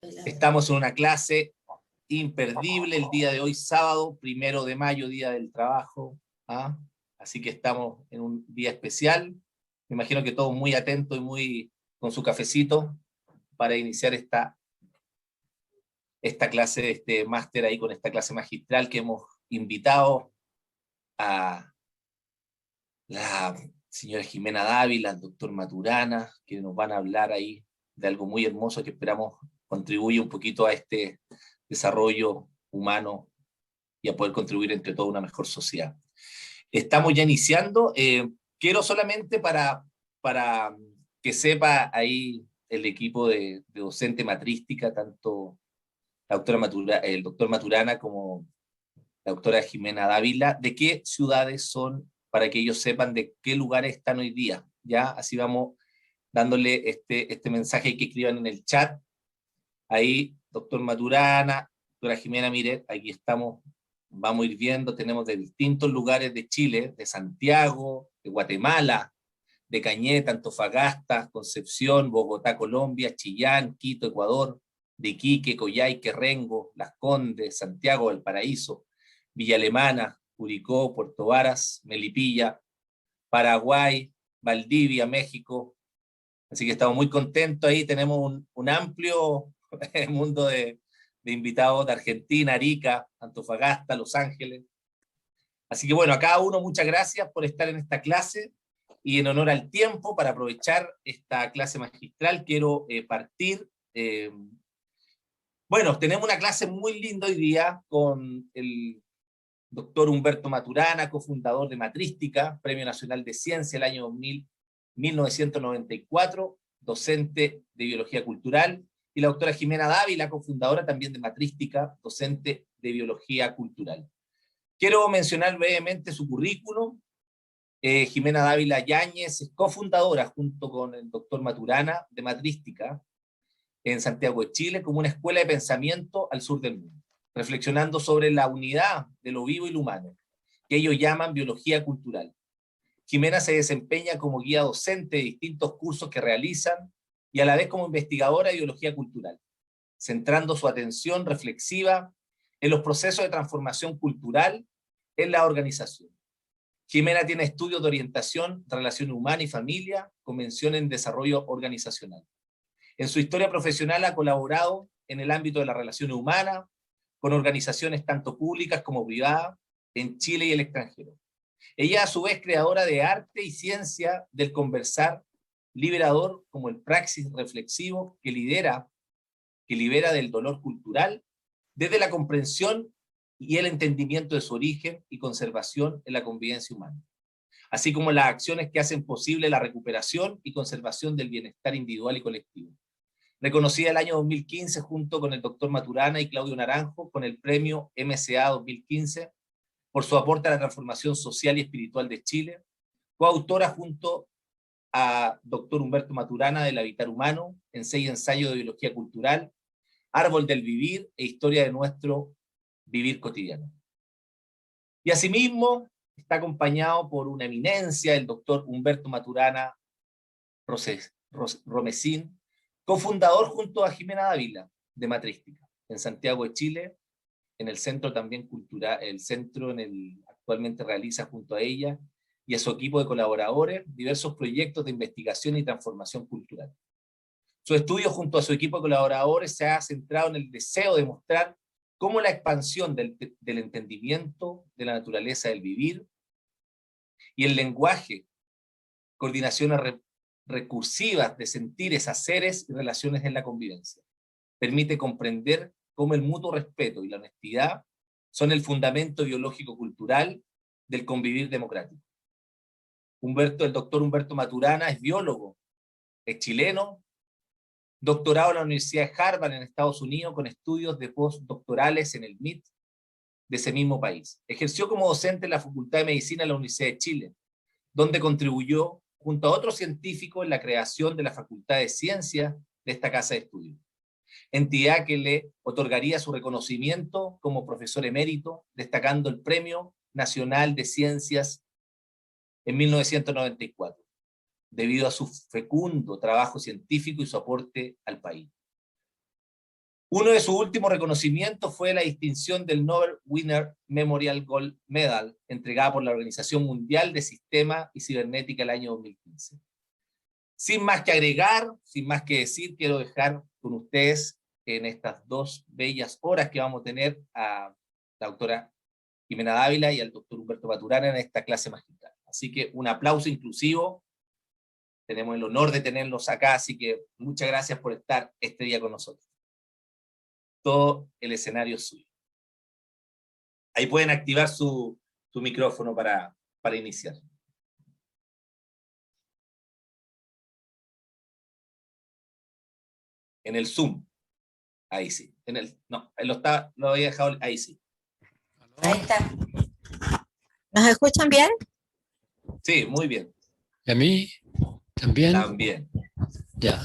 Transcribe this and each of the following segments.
Estamos en una clase imperdible el día de hoy, sábado, 1 de mayo, Día del Trabajo. ¿Ah? Así que estamos en un día especial. Me imagino que todos muy atentos y muy con su cafecito para iniciar esta clase, este máster ahí con esta clase magistral que hemos invitado a la señora Jimena Dávila, al doctor Maturana, que nos van a hablar ahí de algo muy hermoso que esperamos contribuya un poquito a este desarrollo humano y a poder contribuir entre todos a una mejor sociedad. Estamos ya iniciando. Quiero solamente para que sepa ahí el equipo de docente matrística, tanto el doctor Maturana como la doctora Jimena Dávila, de qué ciudades son, para que ellos sepan de qué lugares están hoy día. Ya, así vamos dándole este mensaje que escriban en el chat. Ahí, doctor Maturana, doctora Jimena, mire, aquí estamos, vamos a ir viendo, tenemos de distintos lugares de Chile, de Santiago, de Guatemala, de Cañete, Antofagasta, Concepción, Bogotá, Colombia, Chillán, Quito, Ecuador, de Iquique, Coyhaique, Rengo, Las Condes, Santiago del Paraíso, Villa Alemana, Curicó, Puerto Varas, Melipilla, Paraguay, Valdivia, México. Así que estamos muy contentos ahí, tenemos un amplio mundo de invitados de Argentina, Arica, Antofagasta, Los Ángeles. Así que bueno, a cada uno muchas gracias por estar en esta clase y en honor al tiempo, para aprovechar esta clase magistral, quiero partir. Bueno, tenemos una clase muy linda hoy día con el doctor Humberto Maturana, cofundador de Matrística, Premio Nacional de Ciencia el año 1994, docente de Biología Cultural, y la doctora Jimena Dávila, cofundadora también de Matrística, docente de Biología Cultural. Quiero mencionar brevemente su currículum. Jimena Dávila Yáñez es cofundadora, junto con el doctor Maturana, de Matrística en Santiago de Chile, como una escuela de pensamiento al sur del mundo, reflexionando sobre la unidad de lo vivo y lo humano, que ellos llaman biología cultural. Jimena se desempeña como guía docente de distintos cursos que realizan y a la vez como investigadora de biología cultural, centrando su atención reflexiva en los procesos de transformación cultural en la organización. Jimena tiene estudios de orientación, relación humana y familia, con mención en desarrollo organizacional. En su historia profesional ha colaborado en el ámbito de la relación humana, con organizaciones tanto públicas como privadas, en Chile y el extranjero. Ella, a su vez, creadora de arte y ciencia del conversar, liberador como el praxis reflexivo que libera del dolor cultural desde la comprensión y el entendimiento de su origen y conservación en la convivencia humana, así como las acciones que hacen posible la recuperación y conservación del bienestar individual y colectivo. Reconocida el año 2015 junto con el doctor Maturana y Claudio Naranjo con el premio MCA 2015 por su aporte a la transformación social y espiritual de Chile, coautora junto a doctor Humberto Maturana del Habitar Humano, en 6 ensayos de biología cultural, Árbol del Vivir e Historia de nuestro vivir cotidiano. Y asimismo está acompañado por una eminencia, el doctor Humberto Maturana Romesín, cofundador junto a Jimena Dávila de Matrística, en Santiago de Chile, en el centro también cultural, el centro actualmente realiza junto a ella y a su equipo de colaboradores diversos proyectos de investigación y transformación cultural. Su estudio junto a su equipo de colaboradores se ha centrado en el deseo de mostrar cómo la expansión del entendimiento de la naturaleza del vivir y el lenguaje, coordinaciones recursivas de sentires, haceres y relaciones en la convivencia, permite comprender cómo el mutuo respeto y la honestidad son el fundamento biológico-cultural del convivir democrático. El doctor Humberto Maturana es biólogo, es chileno, doctorado en la Universidad de Harvard en Estados Unidos con estudios de postdoctorales en el MIT de ese mismo país. Ejerció como docente en la Facultad de Medicina de la Universidad de Chile, donde contribuyó junto a otros científicos en la creación de la Facultad de Ciencias de esta casa de estudio, entidad que le otorgaría su reconocimiento como profesor emérito, destacando el Premio Nacional de Ciencias en 1994, debido a su fecundo trabajo científico y su aporte al país. Uno de sus últimos reconocimientos fue la distinción del Nobel Winner Memorial Gold Medal, entregada por la Organización Mundial de Sistema y Cibernética el año 2015. Sin más que agregar, sin más que decir, quiero dejar con ustedes en estas 2 bellas horas que vamos a tener a la doctora Jimena Dávila y al doctor Humberto Maturana en esta clase magistral. Así que un aplauso inclusivo. Tenemos el honor de tenerlos acá, así que muchas gracias por estar este día con nosotros. Todo el escenario es suyo. Ahí pueden activar su micrófono para iniciar. En el Zoom. Ahí sí. No, lo había dejado, ahí sí. Ahí está. ¿Nos escuchan bien? Sí, muy bien. ¿Y a mí? ¿También? También. Ya.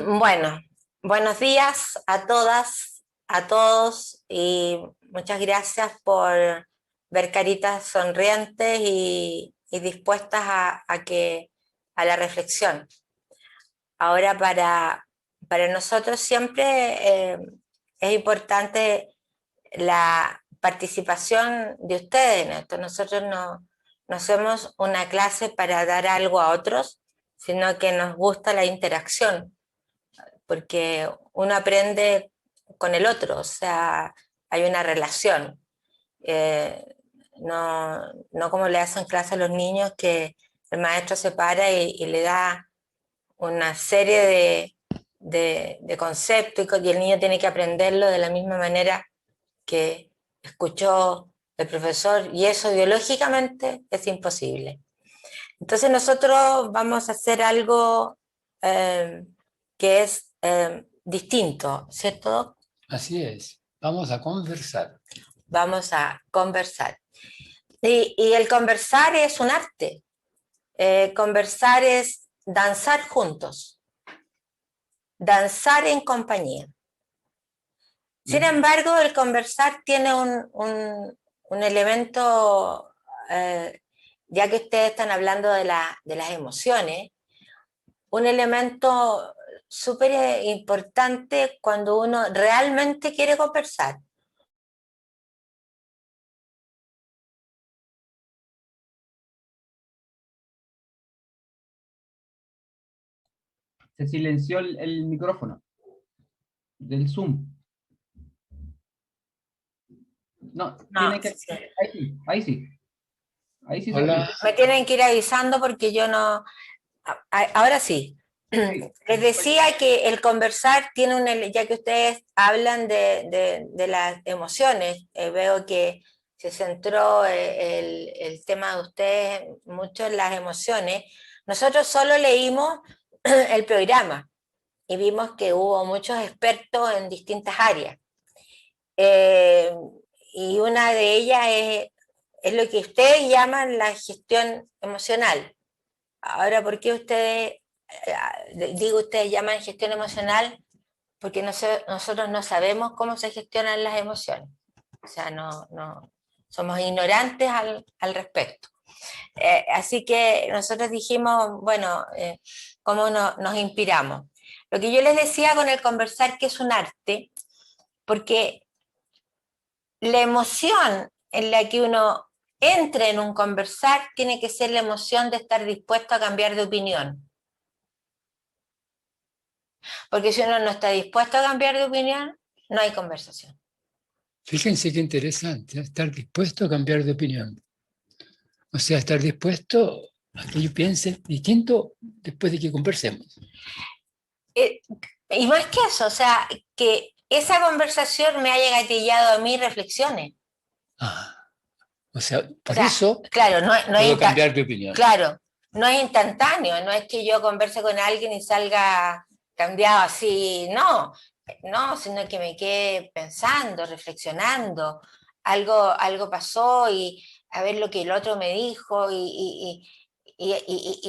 Bueno, buenos días a todas, a todos, y muchas gracias por ver caritas sonrientes y dispuestas a la reflexión. Ahora para nosotros siempre es importante la participación de ustedes en esto. Nosotros no hacemos una clase para dar algo a otros, sino que nos gusta la interacción, porque uno aprende con el otro, o sea, hay una relación. No como le hacen clase a los niños, que el maestro se para y le da una serie de conceptos y el niño tiene que aprenderlo de la misma manera que escuchó el profesor, y eso biológicamente es imposible. Entonces nosotros vamos a hacer algo que es distinto, ¿cierto? Así es. Vamos a conversar. Vamos a conversar. Y el conversar es un arte. Conversar es danzar juntos, danzar en compañía. Sin embargo, el conversar tiene un elemento, ya que ustedes están hablando de las emociones, un elemento súper importante cuando uno realmente quiere conversar. Se silenció el micrófono del Zoom. No, tiene que... Sí. Ahí sí, ahí sí. Ahí sí. Hola. Me tienen que ir avisando porque yo no... Ahora sí. Sí. Les decía que el conversar tiene ya que ustedes hablan de las emociones, veo que se centró el tema de ustedes mucho en las emociones. Nosotros solo leímos el programa y vimos que hubo muchos expertos en distintas áreas. Y una de ellas es lo que ustedes llaman la gestión emocional. Ahora, ¿por qué ustedes llaman gestión emocional? Porque nosotros no sabemos cómo se gestionan las emociones. O sea, no somos ignorantes al respecto. Así que nosotros dijimos, bueno, ¿cómo nos inspiramos? Lo que yo les decía con el conversar, que es un arte, porque la emoción en la que uno entra en un conversar tiene que ser la emoción de estar dispuesto a cambiar de opinión. Porque si uno no está dispuesto a cambiar de opinión, no hay conversación. Fíjense qué interesante, estar dispuesto a cambiar de opinión. O sea, estar dispuesto a que yo piense distinto después de que conversemos. Y más que eso, o sea, que esa conversación me haya gatillado a mí reflexiones. O sea, eso claro, no puedo cambiar de opinión. Claro, no es instantáneo, no es que yo converse con alguien y salga cambiado así, no, sino que me quede pensando, reflexionando, algo pasó y a ver lo que el otro me dijo y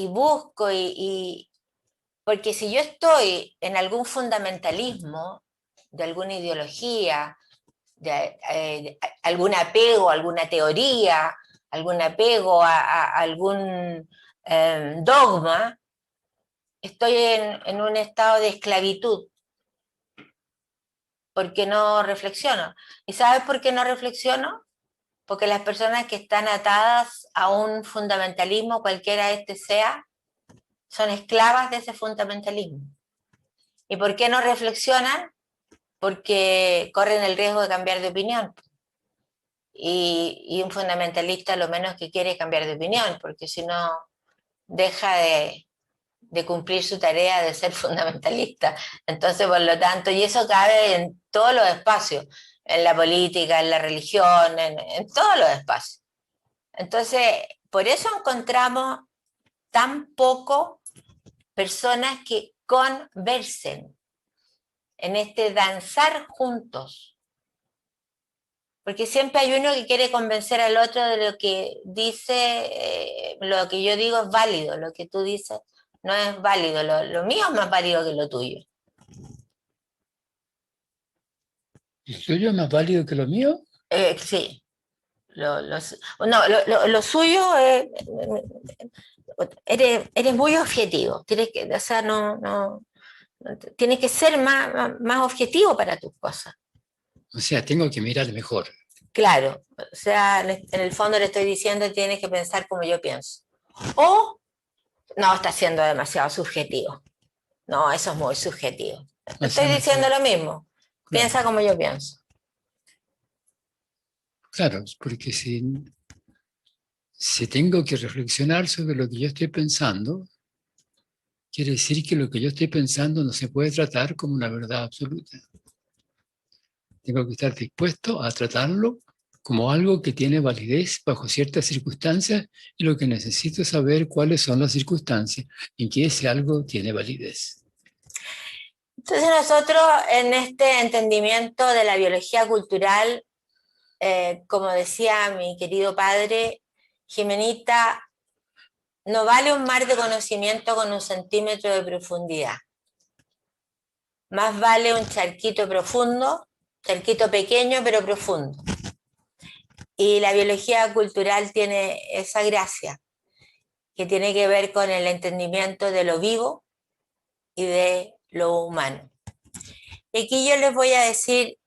busco porque si yo estoy en algún fundamentalismo de alguna ideología, de algún apego a alguna teoría, algún apego a algún dogma, estoy en un estado de esclavitud, porque no reflexiono. ¿Y sabes por qué no reflexiono? Porque las personas que están atadas a un fundamentalismo, cualquiera este sea, son esclavas de ese fundamentalismo. ¿Y por qué no reflexionan? Porque corren el riesgo de cambiar de opinión. Y un fundamentalista lo menos que quiere es cambiar de opinión, porque si no deja de cumplir su tarea de ser fundamentalista. Entonces, por lo tanto, y eso cabe en todos los espacios, en la política, en la religión, en todos los espacios. Entonces, por eso encontramos tan poco personas que conversen en este danzar juntos. Porque siempre hay uno que quiere convencer al otro de lo que dice, lo que yo digo es válido, lo que tú dices no es válido, lo mío es más válido que lo tuyo. ¿El tuyo es más válido que lo mío? Sí, lo suyo es, eres muy objetivo, tienes que, o sea, tienes que ser más objetivo para tus cosas. O sea, tengo que mirar mejor. Claro, o sea, en el fondo le estoy diciendo tienes que pensar como yo pienso. O no, está siendo demasiado subjetivo. No, eso es muy subjetivo. Estoy diciendo lo mismo. Piensa como yo pienso. Claro, porque si tengo que reflexionar sobre lo que yo estoy pensando, quiere decir que lo que yo estoy pensando no se puede tratar como una verdad absoluta. Tengo que estar dispuesto a tratarlo como algo que tiene validez bajo ciertas circunstancias y lo que necesito es saber cuáles son las circunstancias en que ese algo tiene validez. Entonces nosotros en este entendimiento de la biología cultural, como decía mi querido padre, Jimenita, no vale un mar de conocimiento con 1 centímetro de profundidad. Más vale un charquito profundo, charquito pequeño pero profundo. Y la biología cultural tiene esa gracia, que tiene que ver con el entendimiento de lo vivo y de lo humano. Y aquí yo les voy a decir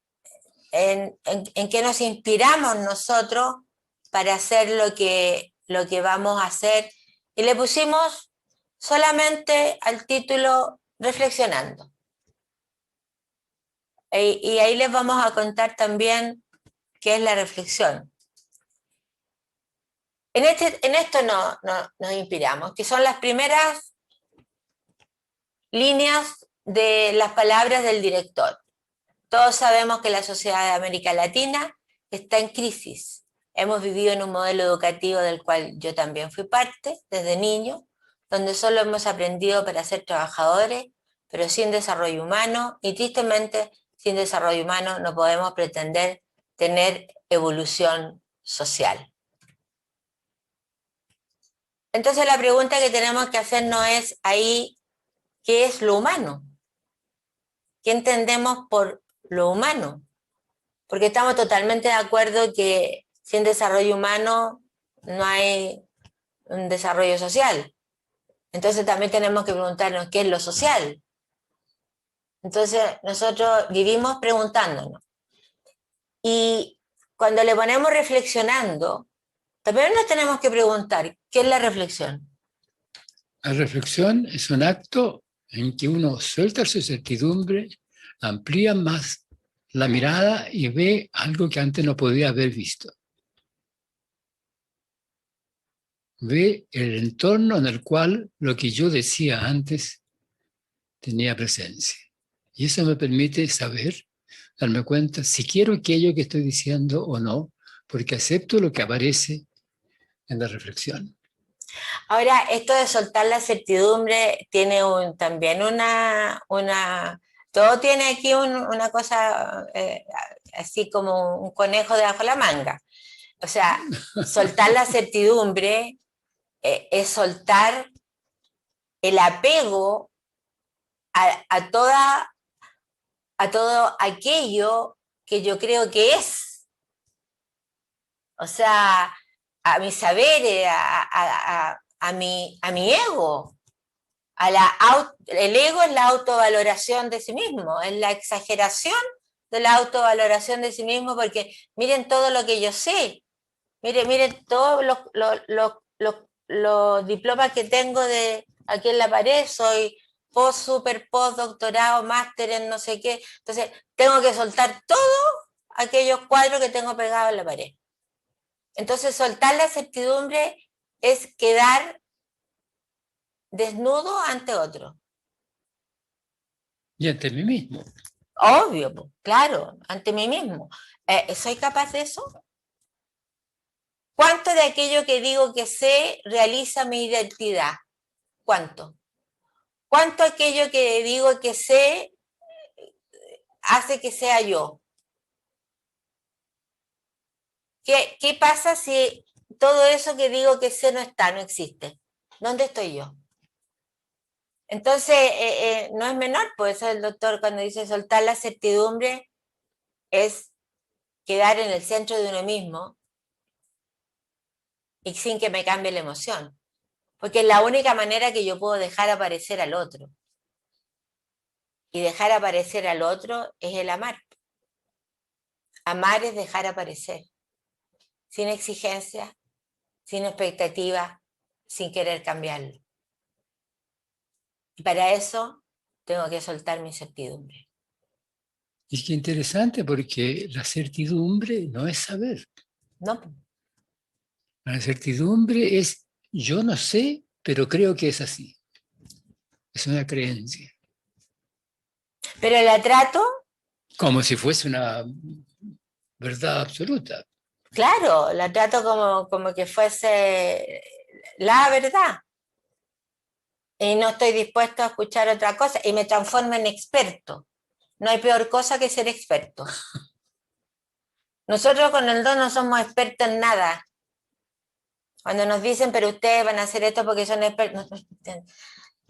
en qué nos inspiramos nosotros para hacer lo que vamos a hacer. Y le pusimos solamente al título Reflexionando. Y ahí les vamos a contar también qué es la reflexión. En esto nos inspiramos, que son las primeras líneas de las palabras del director. Todos sabemos que la sociedad de América Latina está en crisis. Hemos vivido en un modelo educativo del cual yo también fui parte desde niño, donde solo hemos aprendido para ser trabajadores, pero sin desarrollo humano, y tristemente sin desarrollo humano no podemos pretender tener evolución social. Entonces la pregunta que tenemos que hacernos es ahí, ¿qué es lo humano? ¿Qué entendemos por lo humano? Porque estamos totalmente de acuerdo que sin desarrollo humano no hay un desarrollo social. Entonces también tenemos que preguntarnos qué es lo social. Entonces nosotros vivimos preguntándonos. Y cuando le ponemos reflexionando, también nos tenemos que preguntar, ¿qué es la reflexión? La reflexión es un acto en que uno suelta su certidumbre, amplía más la mirada y ve algo que antes no podía haber visto. Ve el entorno en el cual lo que yo decía antes tenía presencia. Y eso me permite saber, darme cuenta si quiero aquello que estoy diciendo o no, porque acepto lo que aparece en la reflexión. Ahora, esto de soltar la certidumbre tiene también todo tiene aquí una cosa así como un conejo debajo de la manga. O sea, soltar la certidumbre es soltar el apego a todo aquello que yo creo que es. O sea, a mi saber, a mi ego, El ego es la autovaloración de sí mismo, es la exageración de la autovaloración de sí mismo, porque miren todo lo que yo sé, miren todos los diplomas que tengo de aquí en la pared, soy super post, doctorado, máster en no sé qué, entonces tengo que soltar todos aquellos cuadros que tengo pegados en la pared. Entonces soltar la certidumbre es quedar desnudo ante otro. Y ante mí mismo. Obvio, claro, ante mí mismo. ¿Soy capaz de eso? ¿Cuánto de aquello que digo que sé realiza mi identidad? ¿Cuánto? ¿Cuánto aquello que digo que sé hace que sea yo? ¿Qué pasa si todo eso que digo que sé no está, no existe? ¿Dónde estoy yo? Entonces, no es menor, por eso el doctor cuando dice soltar la certidumbre es quedar en el centro de uno mismo y sin que me cambie la emoción. Porque es la única manera que yo puedo dejar aparecer al otro. Y dejar aparecer al otro es el amar. Amar es dejar aparecer. Sin exigencia, sin expectativa, sin querer cambiarlo. Y para eso tengo que soltar mi incertidumbre. Y qué interesante, porque la certidumbre no es saber. No. La certidumbre es yo no sé, pero creo que es así. Es una creencia. Pero la trato, Como si fuese una verdad absoluta. claro, la trato como que fuese la verdad. Y no estoy dispuesto a escuchar otra cosa y me transformo en experto. No hay peor cosa que ser experto. Nosotros con el don no somos expertos en nada. Cuando nos dicen, pero ustedes van a hacer esto porque son expertos,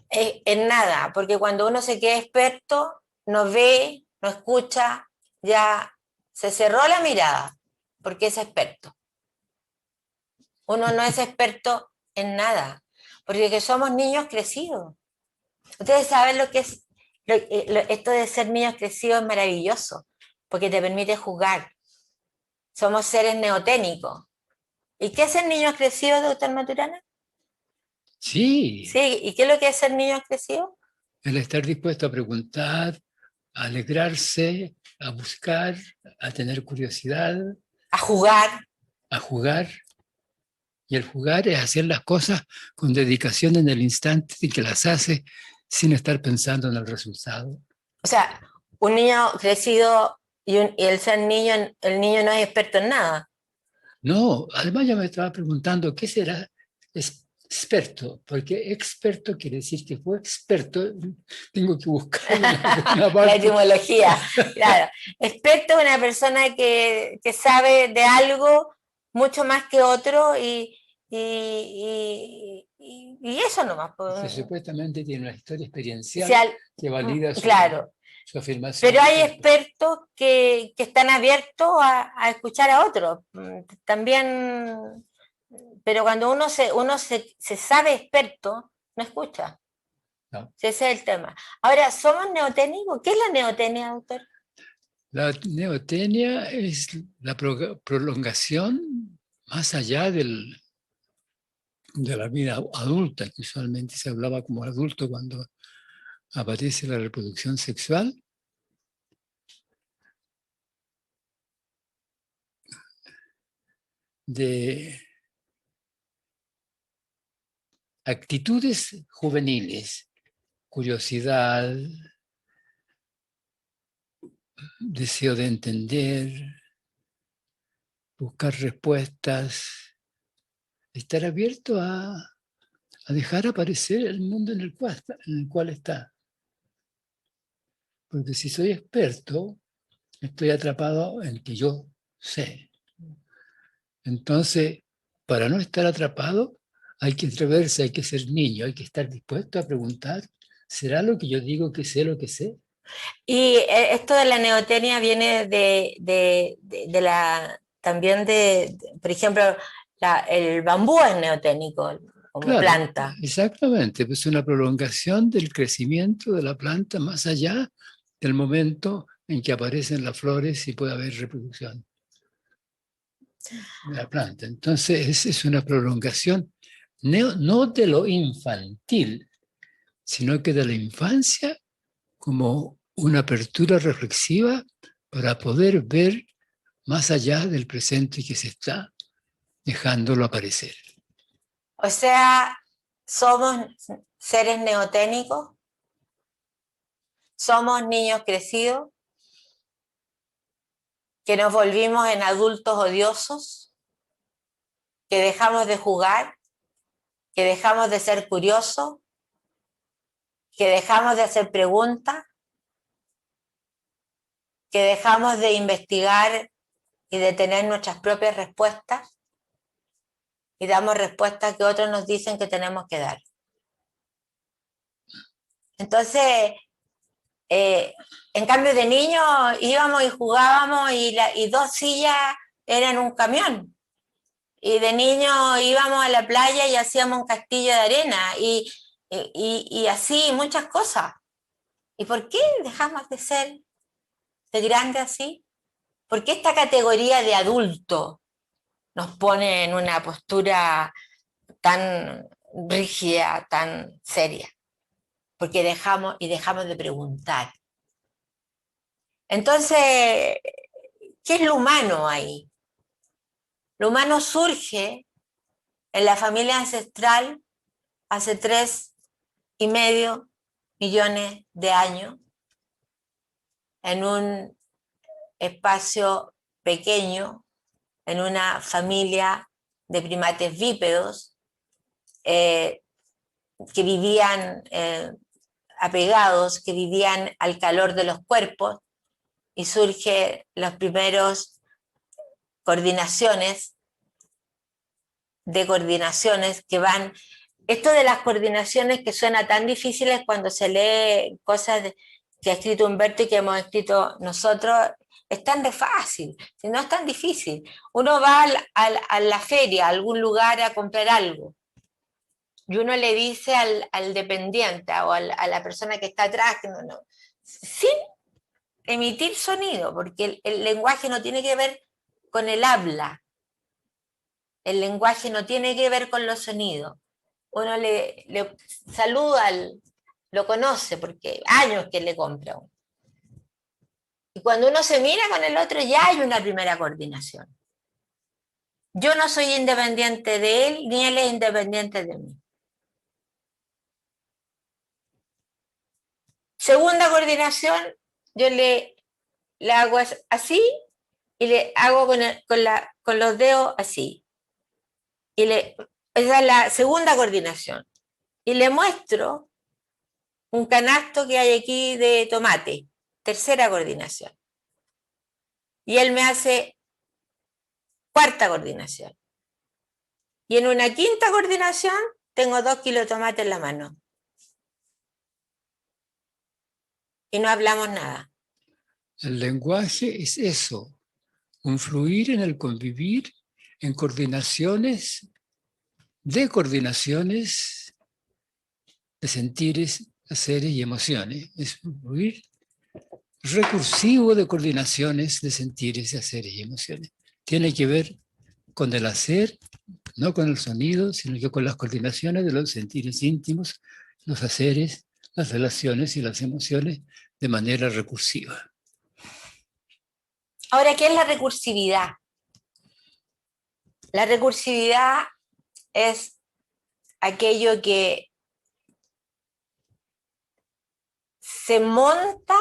en nada, porque cuando uno se queda experto, no ve, no escucha, ya se cerró la mirada, porque es experto. Uno no es experto en nada, porque somos niños crecidos. Ustedes saben lo que es, esto de ser niños crecidos es maravilloso, porque te permite jugar. Somos seres neoténicos. ¿Y qué es ser niños crecidos, doctor Maturana? Sí, Sí, ¿y qué es lo que es ser niños crecidos? el estar dispuesto a preguntar, a alegrarse, a buscar, a tener curiosidad, A jugar. a jugar. Y el jugar es hacer las cosas con dedicación en el instante y que las hace sin estar pensando en el resultado. O sea, un niño crecido y el ser niño, el niño no es experto en nada. No, además yo me estaba preguntando, ¿qué será experto? Porque experto quiere decir que fue experto. Tengo que buscar en alguna parte. La etimología, claro. Experto es una persona que sabe de algo mucho más que otro y eso nomás. Que supuestamente tiene una historia experiencial Si al- que valida claro, su afirmación. pero hay expertos que están abiertos a escuchar a otros. También, pero cuando uno se sabe experto, no escucha. No. Ese es el tema. Ahora, ¿somos neoténicos? ¿Qué es la neotenia, doctor? La neotenia es la prolongación más allá de la vida adulta, que usualmente se hablaba como adulto cuando aparece la reproducción sexual. De actitudes juveniles, curiosidad, deseo de entender, buscar respuestas, estar abierto a dejar aparecer el mundo en el cual está. Porque si soy experto, estoy atrapado en que yo sé. Entonces, para no estar atrapado, hay que atreverse, hay que ser niño, hay que estar dispuesto a preguntar, ¿será lo que yo digo que sé lo que sé? Y esto de la neotenia viene también por ejemplo, el bambú es neoténico. como Claro, planta. exactamente, pues una prolongación del crecimiento de la planta más allá del momento en que aparecen las flores y puede haber reproducción de la planta. Entonces es una prolongación no de lo infantil, sino que de la infancia como una apertura reflexiva para poder ver más allá del presente que se está dejándolo aparecer. O sea, somos seres neoténicos, somos niños crecidos, que nos volvimos en adultos odiosos, que dejamos de jugar, que dejamos de ser curiosos, que dejamos de hacer preguntas, que dejamos de investigar y de tener nuestras propias respuestas y damos respuestas que otros nos dicen que tenemos que dar. Entonces, en cambio de niños íbamos y jugábamos y 2 sillas eran un camión. Y de niños íbamos a la playa y hacíamos un castillo de arena y así muchas cosas. ¿Y por qué dejamos de ser de grande así? ¿Por qué esta categoría de adulto nos pone en una postura tan rígida, tan seria? Porque dejamos de preguntar. Entonces, ¿qué es lo humano ahí? Lo humano surge en la familia ancestral hace 3,5 millones de años, en un espacio pequeño, en una familia de primates bípedos que vivían apegados, que vivían al calor de los cuerpos, y surgen las primeras coordinaciones que van. Esto de las coordinaciones que suena tan difíciles cuando se lee cosas que ha escrito Humberto y que hemos escrito nosotros, es tan de fácil, si no es tan difícil. Uno va a la feria, a algún lugar a comprar algo, y uno le dice al dependiente o a la persona que está atrás, sin emitir sonido, porque el lenguaje no tiene que ver con el habla, el lenguaje no tiene que ver con los sonidos. Uno le saluda, lo conoce, porque años que le compra uno. Y cuando uno se mira con el otro, ya hay una primera coordinación. Yo no soy independiente de él, ni él es independiente de mí. Segunda coordinación, yo le hago así y le hago con los dedos así. Esa es la segunda coordinación. Y le muestro un canasto que hay aquí de tomate. Tercera coordinación. Y él me hace cuarta coordinación. Y en una quinta coordinación tengo 2 kilos de tomate en la mano. Y no hablamos nada. El lenguaje es eso, un fluir en el convivir, en coordinaciones de sentires, haceres y emociones. Es un fluir recursivo de coordinaciones de sentires, haceres y emociones. Tiene que ver con el hacer, no con el sonido, sino que con las coordinaciones de los sentires íntimos, los haceres, las relaciones y las emociones de manera recursiva. Ahora, ¿qué es la recursividad? La recursividad es aquello que se monta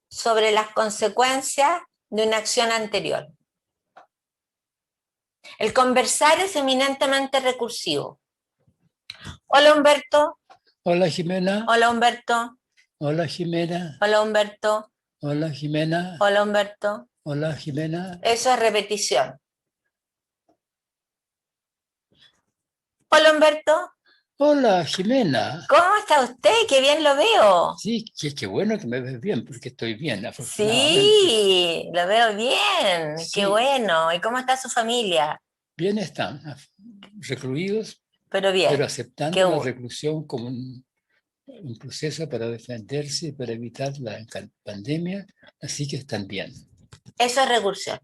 sobre las consecuencias de una acción anterior. El conversar es eminentemente recursivo. Hola Humberto. Hola Jimena. Hola Humberto. Hola Jimena. Hola Humberto. Hola Jimena. Hola Humberto. Hola Jimena. Eso es repetición. Hola Humberto. Hola Jimena. ¿Cómo está usted? Qué bien lo veo. Sí, qué bueno que me ves bien, porque estoy bien, afortunadamente. Sí, lo veo bien. Sí. Qué bueno. ¿Y cómo está su familia? Bien están, recluidos. pero bien. pero qué aceptando la bueno. reclusión como un proceso para defenderse y para evitar la pandemia, así que están bien. Eso es recursión.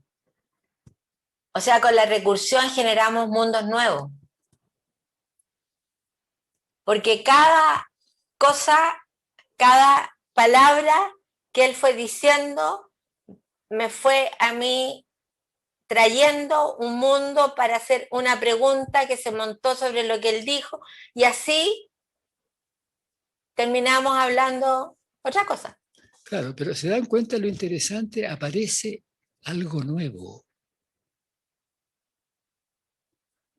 O sea, con la recursión generamos mundos nuevos. Porque cada cosa, cada palabra que él fue diciendo, me fue a mí trayendo un mundo para hacer una pregunta que se montó sobre lo que él dijo, y así terminamos hablando otra cosa. Claro, pero se dan cuenta lo interesante, aparece algo nuevo.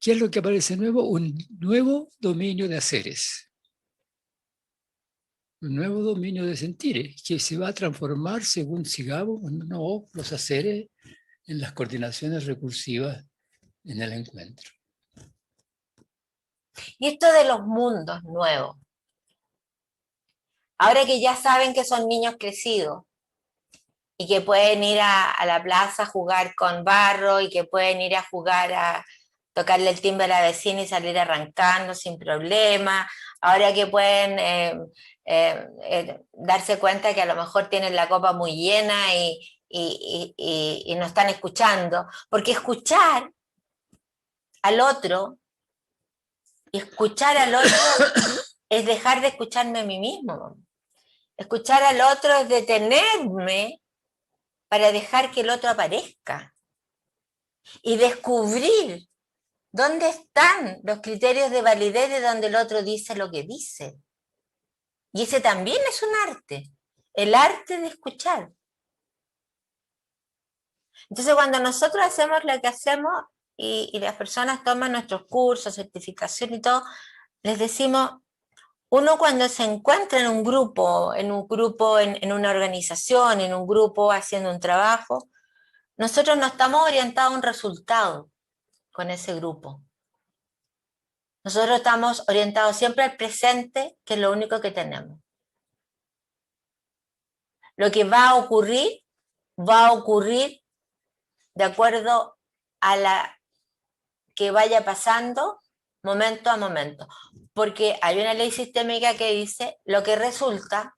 ¿Qué es lo que aparece nuevo? Un nuevo dominio de haceres. Un nuevo dominio de sentires, que se va a transformar según sigamos o no los haceres en las coordinaciones recursivas en el encuentro. Y esto de los mundos nuevos. Ahora que ya saben que son niños crecidos y que pueden ir a la plaza a jugar con barro y que pueden ir a jugar a tocarle el timbre a la vecina y salir arrancando sin problema, ahora que pueden darse cuenta que a lo mejor tienen la copa muy llena y no están escuchando, porque escuchar al otro es dejar de escucharme a mí mismo. Escuchar al otro es detenerme para dejar que el otro aparezca y descubrir dónde están los criterios de validez de donde el otro dice lo que dice. Y ese también es un arte, el arte de escuchar. Entonces, cuando nosotros hacemos lo que hacemos y las personas toman nuestros cursos, certificación y todo, les decimos, uno cuando se encuentra en un grupo, en una organización, en un grupo haciendo un trabajo, nosotros no estamos orientados a un resultado con ese grupo. Nosotros estamos orientados siempre al presente, que es lo único que tenemos. Lo que va a ocurrir de acuerdo a la que vaya pasando momento a momento. Porque hay una ley sistémica que dice, lo que resulta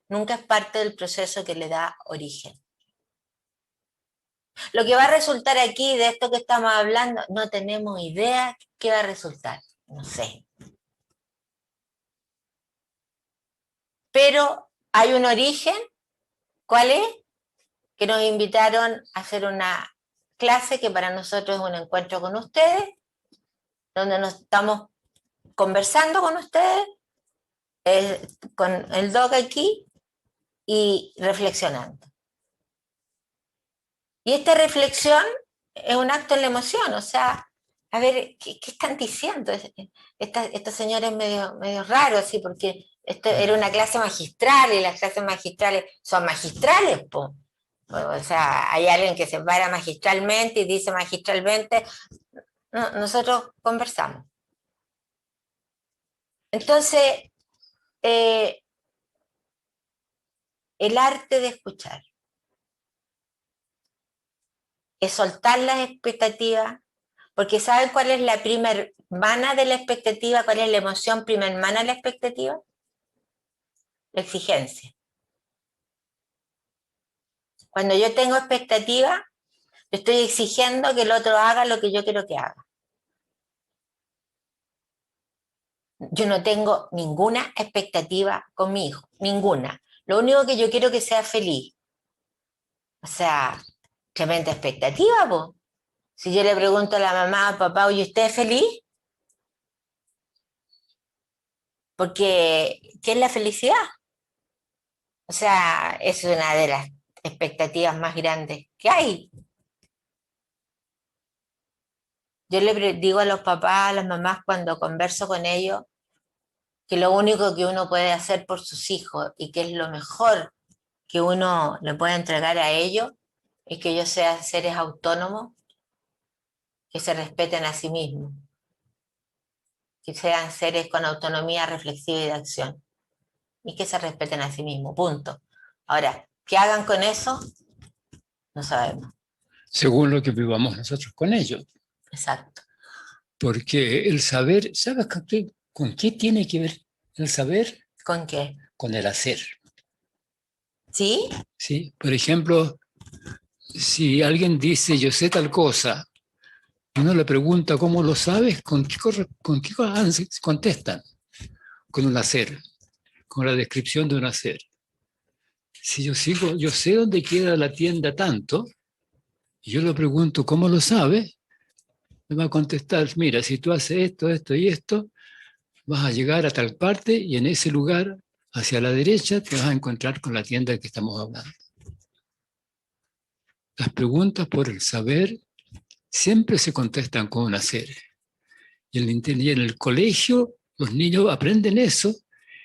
nunca es parte del proceso que le da origen. Lo que va a resultar aquí, de esto que estamos hablando, no tenemos idea qué va a resultar. No sé. Pero hay un origen. ¿Cuál es? Que nos invitaron a hacer una clase que para nosotros es un encuentro con ustedes, donde nos estamos conversando con ustedes, con el doc aquí, y reflexionando. Y esta reflexión es un acto en la emoción, o sea, a ver, ¿qué están diciendo? Estos señores medio raros, así, porque esto era una clase magistral, y las clases magistrales son magistrales, po. O sea, hay alguien que se para magistralmente y dice magistralmente, no, nosotros conversamos. Entonces, el arte de escuchar es soltar las expectativas, porque ¿saben cuál es la prima hermana de la expectativa? ¿Cuál es la emoción prima hermana de la expectativa? La exigencia. Cuando yo tengo expectativa, yo estoy exigiendo que el otro haga lo que yo quiero que haga. Yo no tengo ninguna expectativa con mi hijo, ninguna. Lo único que yo quiero es que sea feliz. O sea, tremenda expectativa, po. Si yo le pregunto a la mamá, papá, oye, ¿usted es feliz? Porque, ¿qué es la felicidad? O sea, es una de las expectativas más grandes que hay. Yo le digo a los papás, a las mamás, cuando converso con ellos, que lo único que uno puede hacer por sus hijos y que es lo mejor que uno le puede entregar a ellos es que ellos sean seres autónomos, que se respeten a sí mismos, que sean seres con autonomía reflexiva y de acción, y que se respeten a sí mismos, punto. Ahora, ¿qué hagan con eso? No sabemos. Según lo que vivamos nosotros con ellos. Exacto. Porque el saber, ¿sabes con qué tiene que ver el saber? ¿Con qué? Con el hacer. ¿Sí? ¿Sí? Por ejemplo, si alguien dice yo sé tal cosa, uno le pregunta ¿cómo lo sabes? ¿Con qué contestan? Con un hacer, con la descripción de un hacer. Si yo sé dónde queda la tienda tanto, y yo le pregunto ¿cómo lo sabes? Me va a contestar, mira, si tú haces esto, esto y esto, vas a llegar a tal parte y en ese lugar, hacia la derecha, te vas a encontrar con la tienda de que estamos hablando. Las preguntas por el saber siempre se contestan con un hacer. Y en el colegio los niños aprenden eso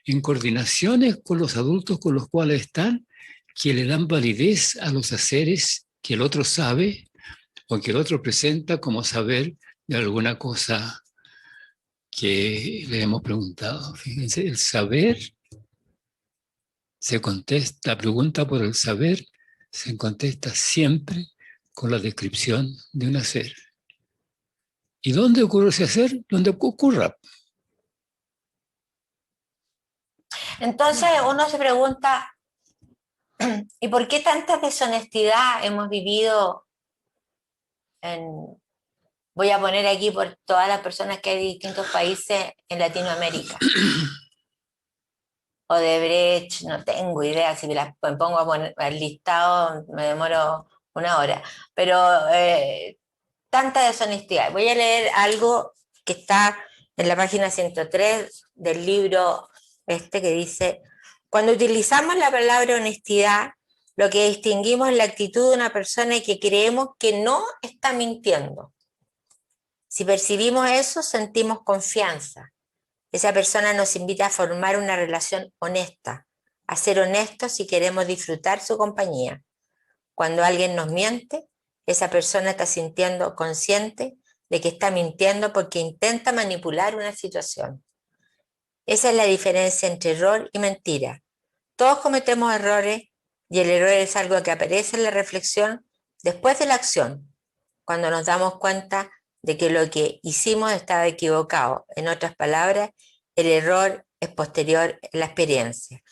en coordinaciones con los adultos con los cuales están, que le dan validez a los haceres que el otro sabe o que el otro presenta como saber de alguna cosa que le hemos preguntado. Fíjense, el saber se contesta, la pregunta por el saber se contesta siempre con la descripción de un hacer. ¿Y dónde ocurre ese hacer? Donde ocurra. Entonces uno se pregunta, ¿y por qué tanta deshonestidad hemos vivido voy a poner aquí por todas las personas que hay de distintos países en Latinoamérica? Odebrecht, no tengo idea, si me las pongo a poner al listado me demoro una hora, pero tanta deshonestidad. Voy a leer algo que está en la página 103 del libro que dice: cuando utilizamos la palabra honestidad, lo que distinguimos es la actitud de una persona que creemos que no está mintiendo. Si percibimos eso, sentimos confianza. Esa persona nos invita a formar una relación honesta, a ser honestos si queremos disfrutar su compañía. Cuando alguien nos miente, esa persona está sintiendo consciente de que está mintiendo porque intenta manipular una situación. Esa es la diferencia entre error y mentira. Todos cometemos errores y el error es algo que aparece en la reflexión después de la acción, cuando nos damos cuenta de que lo que hicimos estaba equivocado. En otras palabras, el error es posterior a la experiencia.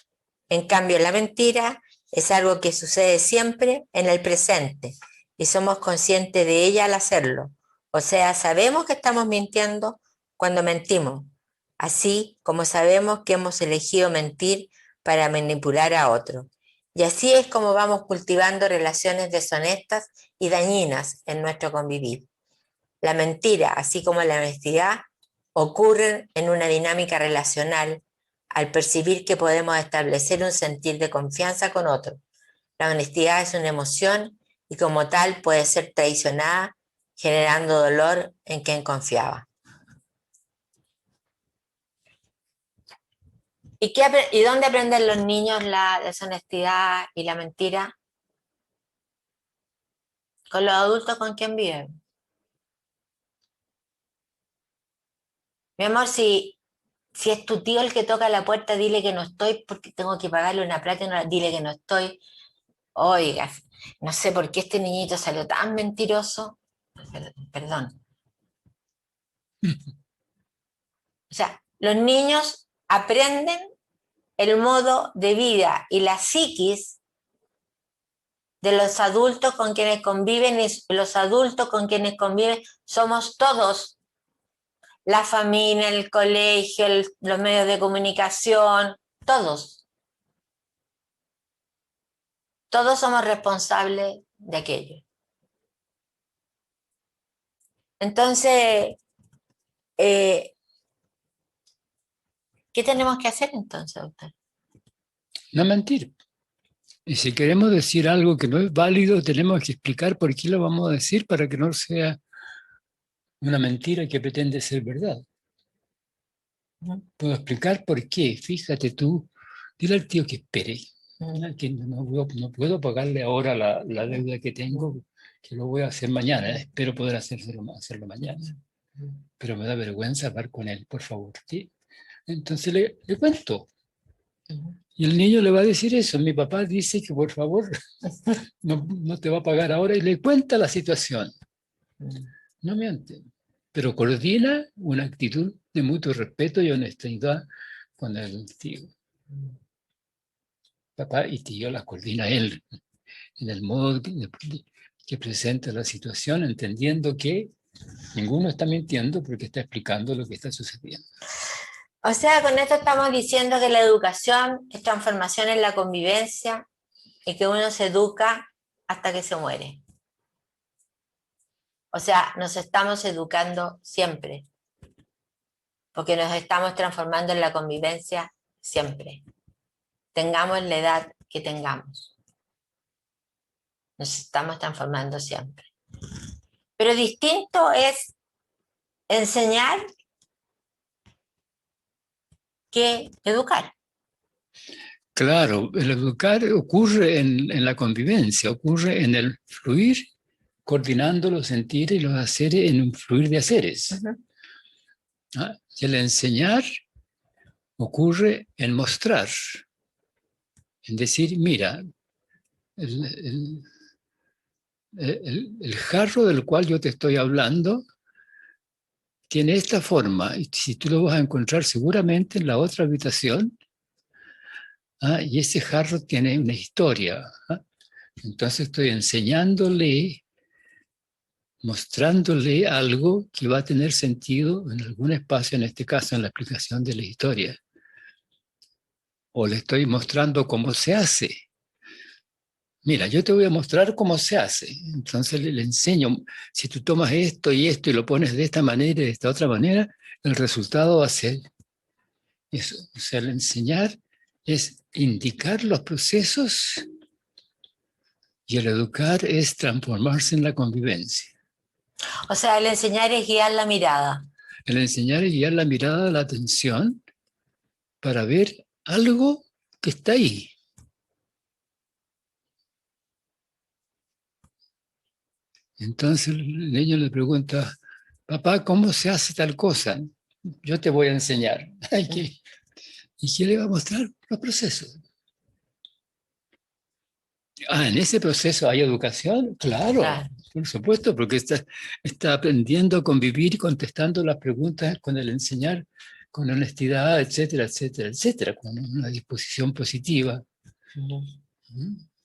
En cambio, la mentira es algo que sucede siempre en el presente y somos conscientes de ella al hacerlo. O sea, sabemos que estamos mintiendo cuando mentimos, así como sabemos que hemos elegido mentir para manipular a otro. Y así es como vamos cultivando relaciones deshonestas y dañinas en nuestro convivir. La mentira, así como la honestidad, ocurren en una dinámica relacional al percibir que podemos establecer un sentir de confianza con otro. La honestidad es una emoción y como tal puede ser traicionada, generando dolor en quien confiaba. ¿Y dónde aprenden los niños la deshonestidad y la mentira? Con los adultos con quien viven. Mi amor, si es tu tío el que toca la puerta, dile que no estoy porque tengo que pagarle una plata y no, dile que no estoy. Oiga, no sé por qué este niñito salió tan mentiroso. Perdón. O sea, los niños aprenden el modo de vida y la psiquis de los adultos con quienes conviven, y los adultos con quienes conviven somos todos. La familia, el colegio, los medios de comunicación, todos. Todos somos responsables de aquello. Entonces, ¿qué tenemos que hacer entonces, doctor? No mentir. Y si queremos decir algo que no es válido, tenemos que explicar por qué lo vamos a decir para que no sea una mentira que pretende ser verdad. Puedo explicar por qué. Fíjate tú, dile al tío que espere. Que no puedo pagarle ahora la deuda que tengo, que lo voy a hacer mañana. Espero poder hacerlo mañana. Pero me da vergüenza hablar con él, por favor. ¿Sí? Entonces le cuento. Y el niño le va a decir eso. Mi papá dice que por favor no te va a pagar ahora y le cuenta la situación. No miente. pero coordina una actitud de mutuo respeto y honestidad con el tío. Papá y tío las coordina él, en el modo que presenta la situación, entendiendo que ninguno está mintiendo porque está explicando lo que está sucediendo. O sea, con esto estamos diciendo que la educación es transformación en la convivencia y que uno se educa hasta que se muere. O sea, nos estamos educando siempre, porque nos estamos transformando en la convivencia siempre. Tengamos la edad que tengamos. Nos estamos transformando siempre. Pero distinto es enseñar que educar. Claro, el educar ocurre en la convivencia, ocurre en el fluir, coordinando los sentires y los haceres en un fluir de haceres. ¿Ah? Y el enseñar ocurre en mostrar, en decir, mira, el jarro del cual yo te estoy hablando tiene esta forma, y si tú lo vas a encontrar seguramente en la otra habitación, y ese jarro tiene una historia. Entonces estoy enseñándole, mostrándole algo que va a tener sentido en algún espacio, en este caso en la explicación de la historia. O le estoy mostrando cómo se hace. Mira, yo te voy a mostrar cómo se hace. Entonces le enseño, si tú tomas esto y lo pones de esta manera y de esta otra manera, el resultado va a ser eso. O sea, el enseñar es indicar los procesos y el educar es transformarse en la convivencia. O sea, el enseñar es guiar la mirada. El enseñar es guiar la mirada, la atención, para ver algo que está ahí. Entonces el niño le pregunta, papá, ¿cómo se hace tal cosa? Yo te voy a enseñar. ¿Y quién le va a mostrar? Los procesos. ¿En ese proceso hay educación? Claro, por supuesto, porque está aprendiendo a convivir y contestando las preguntas con el enseñar, con honestidad, etcétera, etcétera, etcétera, con una disposición positiva.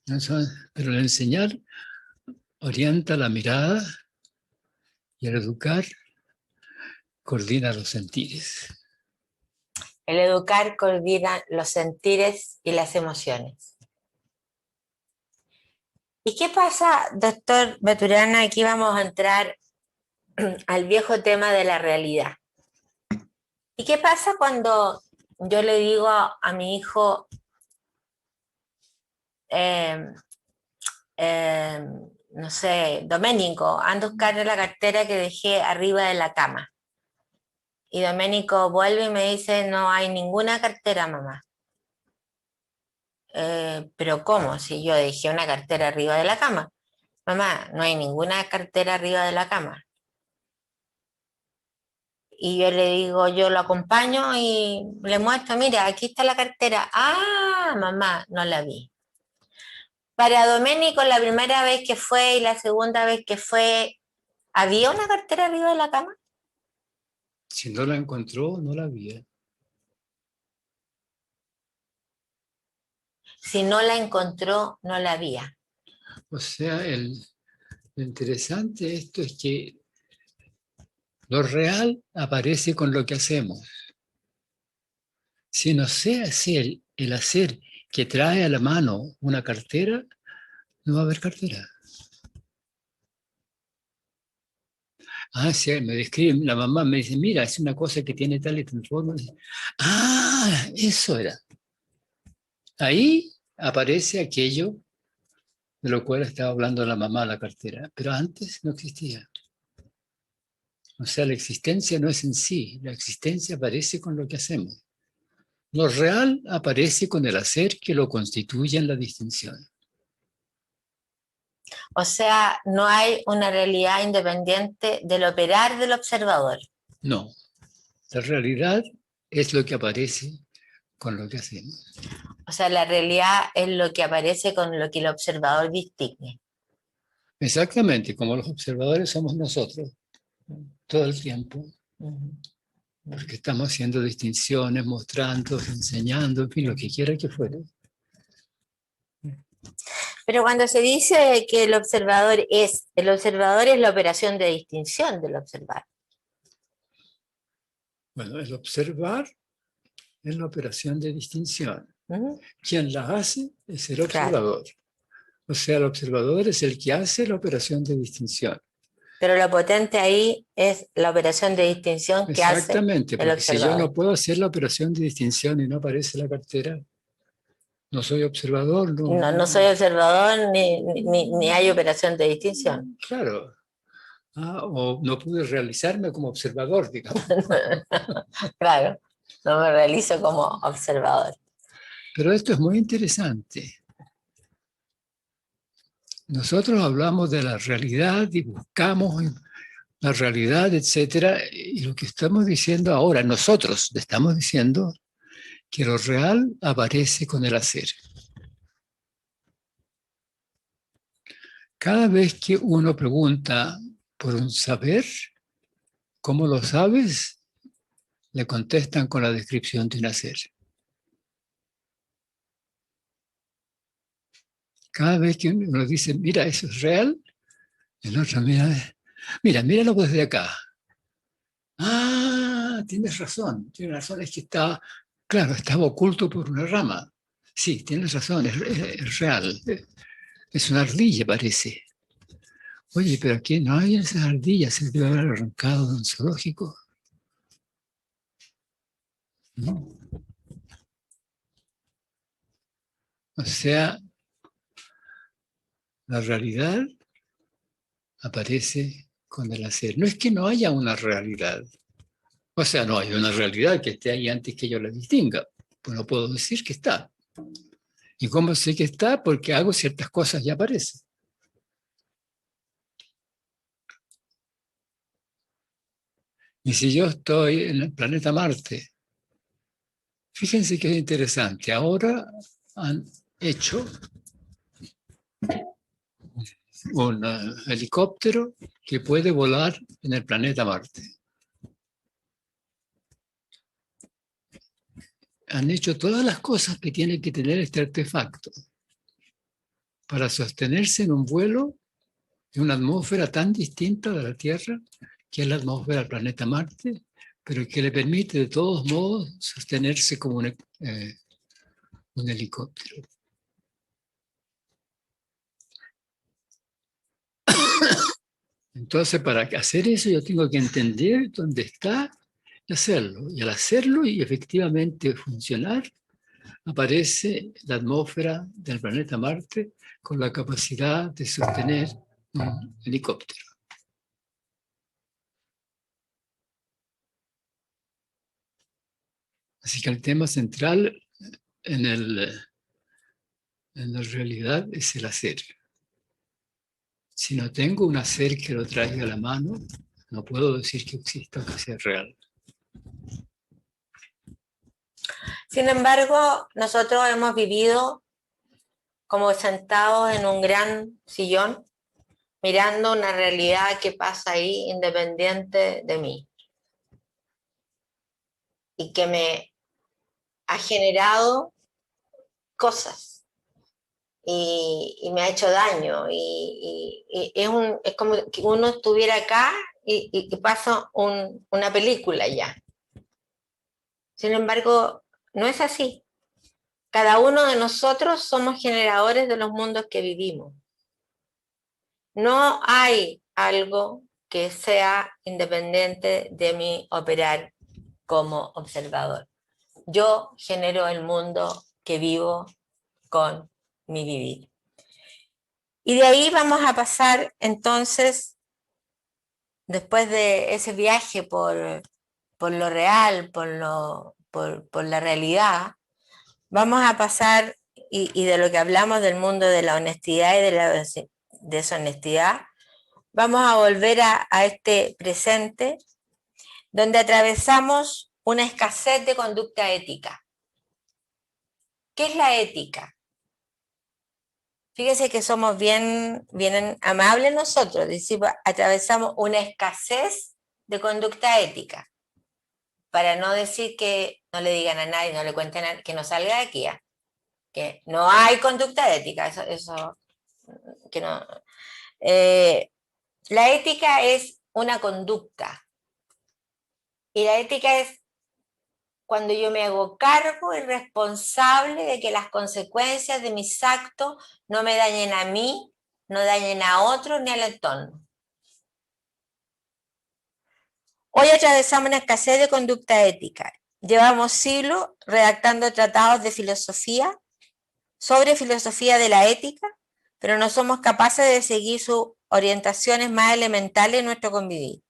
Pero el enseñar orienta la mirada y el educar coordina los sentires. El educar coordina los sentires y las emociones. ¿Y qué pasa, doctor Maturana? Aquí vamos a entrar al viejo tema de la realidad. ¿Y qué pasa cuando yo le digo a mi hijo, no sé, Doménico, anda a buscar la cartera que dejé arriba de la cama? Y Doménico vuelve y me dice, no hay ninguna cartera, mamá. ¿Pero cómo? Si yo dejé una cartera arriba de la cama. Mamá, no hay ninguna cartera arriba de la cama. Y yo le digo, yo lo acompaño y le muestro, mira, aquí está la cartera. Ah, mamá, no la vi. Para Doménico, la primera vez que fue y la segunda vez que fue, ¿había una cartera arriba de la cama? Si no la encontró, no la había. Si no la encontró, no la había. O sea, lo interesante de esto es que lo real aparece con lo que hacemos. Si no sé hacer el hacer que trae a la mano una cartera, no va a haber cartera. Sí, me describe, la mamá me dice, mira, es una cosa que tiene tal y tal forma. Eso era. Ahí aparece aquello de lo cual estaba hablando la mamá, la cartera, pero antes no existía. O sea, la existencia no es en sí, la existencia aparece con lo que hacemos. Lo real aparece con el hacer que lo constituye en la distinción. O sea, no hay una realidad independiente del operar del observador. No, la realidad es lo que aparece con lo que hacemos. O sea, la realidad es lo que aparece con lo que el observador distingue. Exactamente, como los observadores somos nosotros. todo el tiempo, Ujú. porque estamos haciendo distinciones, mostrando, enseñando, en fin, lo que quiera que fuera. Pero cuando se dice que el observador es la operación de distinción del observar. Bueno, el observar es la operación de distinción. Ujú. Quien la hace es el Claro. observador. O sea, el observador es el que hace la operación de distinción. Pero lo potente ahí es la operación de distinción que hace Exactamente, el porque si yo observador. no puedo hacer la operación de distinción y no aparece la cartera, no soy observador, No, no soy observador ni hay operación de distinción. Claro. O no pude realizarme como observador, digamos. Claro, no me realizo como observador. Pero esto es muy interesante. Nosotros hablamos de la realidad y buscamos la realidad, etcétera, y lo que estamos diciendo ahora, nosotros estamos diciendo que lo real aparece con el hacer. Cada vez que uno pregunta por un saber, ¿cómo lo sabes? Le contestan con la descripción de un hacer. Cada vez que uno dice, mira, eso es real, el otro míralo desde acá. Ah, tienes razón, es que estaba oculto por una rama. Sí, tienes razón, es real. Es una ardilla, parece. Oye, pero aquí no hay esas ardillas, se debe haber arrancado de un zoológico. ¿No? O sea, la realidad aparece con el hacer. No es que no haya una realidad. O sea, no hay una realidad que esté ahí antes que yo la distinga. Pues no puedo decir que está. ¿Y cómo sé que está? Porque hago ciertas cosas y aparece. Y si yo estoy en el planeta Marte, fíjense que es interesante. Ahora han hecho un helicóptero que puede volar en el planeta Marte. Han hecho todas las cosas que tiene que tener este artefacto para sostenerse en un vuelo en una atmósfera tan distinta de la Tierra, que es la atmósfera del planeta Marte, pero que le permite de todos modos sostenerse como un helicóptero. Entonces, para hacer eso yo tengo que entender dónde está y hacerlo. Y al hacerlo y efectivamente funcionar, aparece la atmósfera del planeta Marte con la capacidad de sostener un helicóptero. Así que el tema central en la realidad es el hacer. Si no tengo un hacer que lo traiga a la mano, no puedo decir que exista o que sea real. Sin embargo, nosotros hemos vivido como sentados en un gran sillón, mirando una realidad que pasa ahí independiente de mí y que me ha generado cosas y me ha hecho daño y es como que uno estuviera acá y pasa una película ya. Sin embargo, no es así. Cada uno de nosotros somos generadores de los mundos que vivimos. No hay algo que sea independiente de mi operar como observador. Yo genero el mundo que vivo con mi vivir. Y de ahí vamos a pasar entonces, después de ese viaje por lo real, por la realidad, vamos a pasar, y de lo que hablamos del mundo de la honestidad y de la deshonestidad, vamos a volver a este presente, donde atravesamos una escasez de conducta ética. ¿Qué es la ética? Fíjese que somos bien amables nosotros, decimos, atravesamos una escasez de conducta ética. Para no decir que no le digan a nadie, no le cuenten que no salga de aquí, que no hay conducta ética, eso que no. La ética es una conducta, y la ética es cuando yo me hago cargo y responsable de que las consecuencias de mis actos no me dañen a mí, no dañen a otros ni al entorno. Hoy atravesamos una escasez de conducta ética. Llevamos siglos redactando tratados de filosofía, sobre filosofía de la ética, pero no somos capaces de seguir sus orientaciones más elementales en nuestro convivir.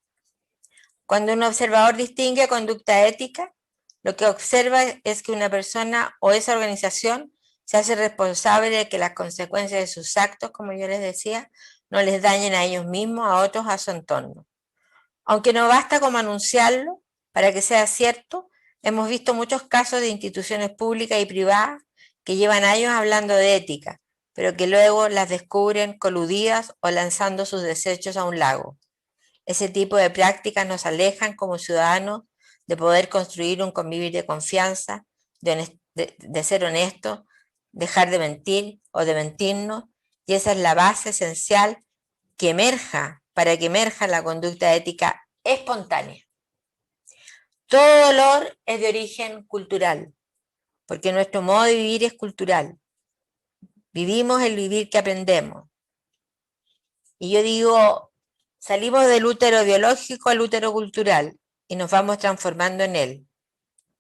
Cuando un observador distingue conducta ética, lo que observa es que una persona o esa organización se hace responsable de que las consecuencias de sus actos, como yo les decía, no les dañen a ellos mismos, a otros, a su entorno. Aunque no basta como anunciarlo para que sea cierto, hemos visto muchos casos de instituciones públicas y privadas que llevan años hablando de ética, pero que luego las descubren coludidas o lanzando sus desechos a un lago. Ese tipo de prácticas nos alejan como ciudadanos de poder construir un convivir de confianza, de ser honestos, dejar de mentir o de mentirnos, y esa es la base esencial que emerja, para que emerja la conducta ética espontánea. Todo dolor es de origen cultural, porque nuestro modo de vivir es cultural. Vivimos el vivir que aprendemos. Y yo digo, salimos del útero biológico al útero cultural y nos vamos transformando en él.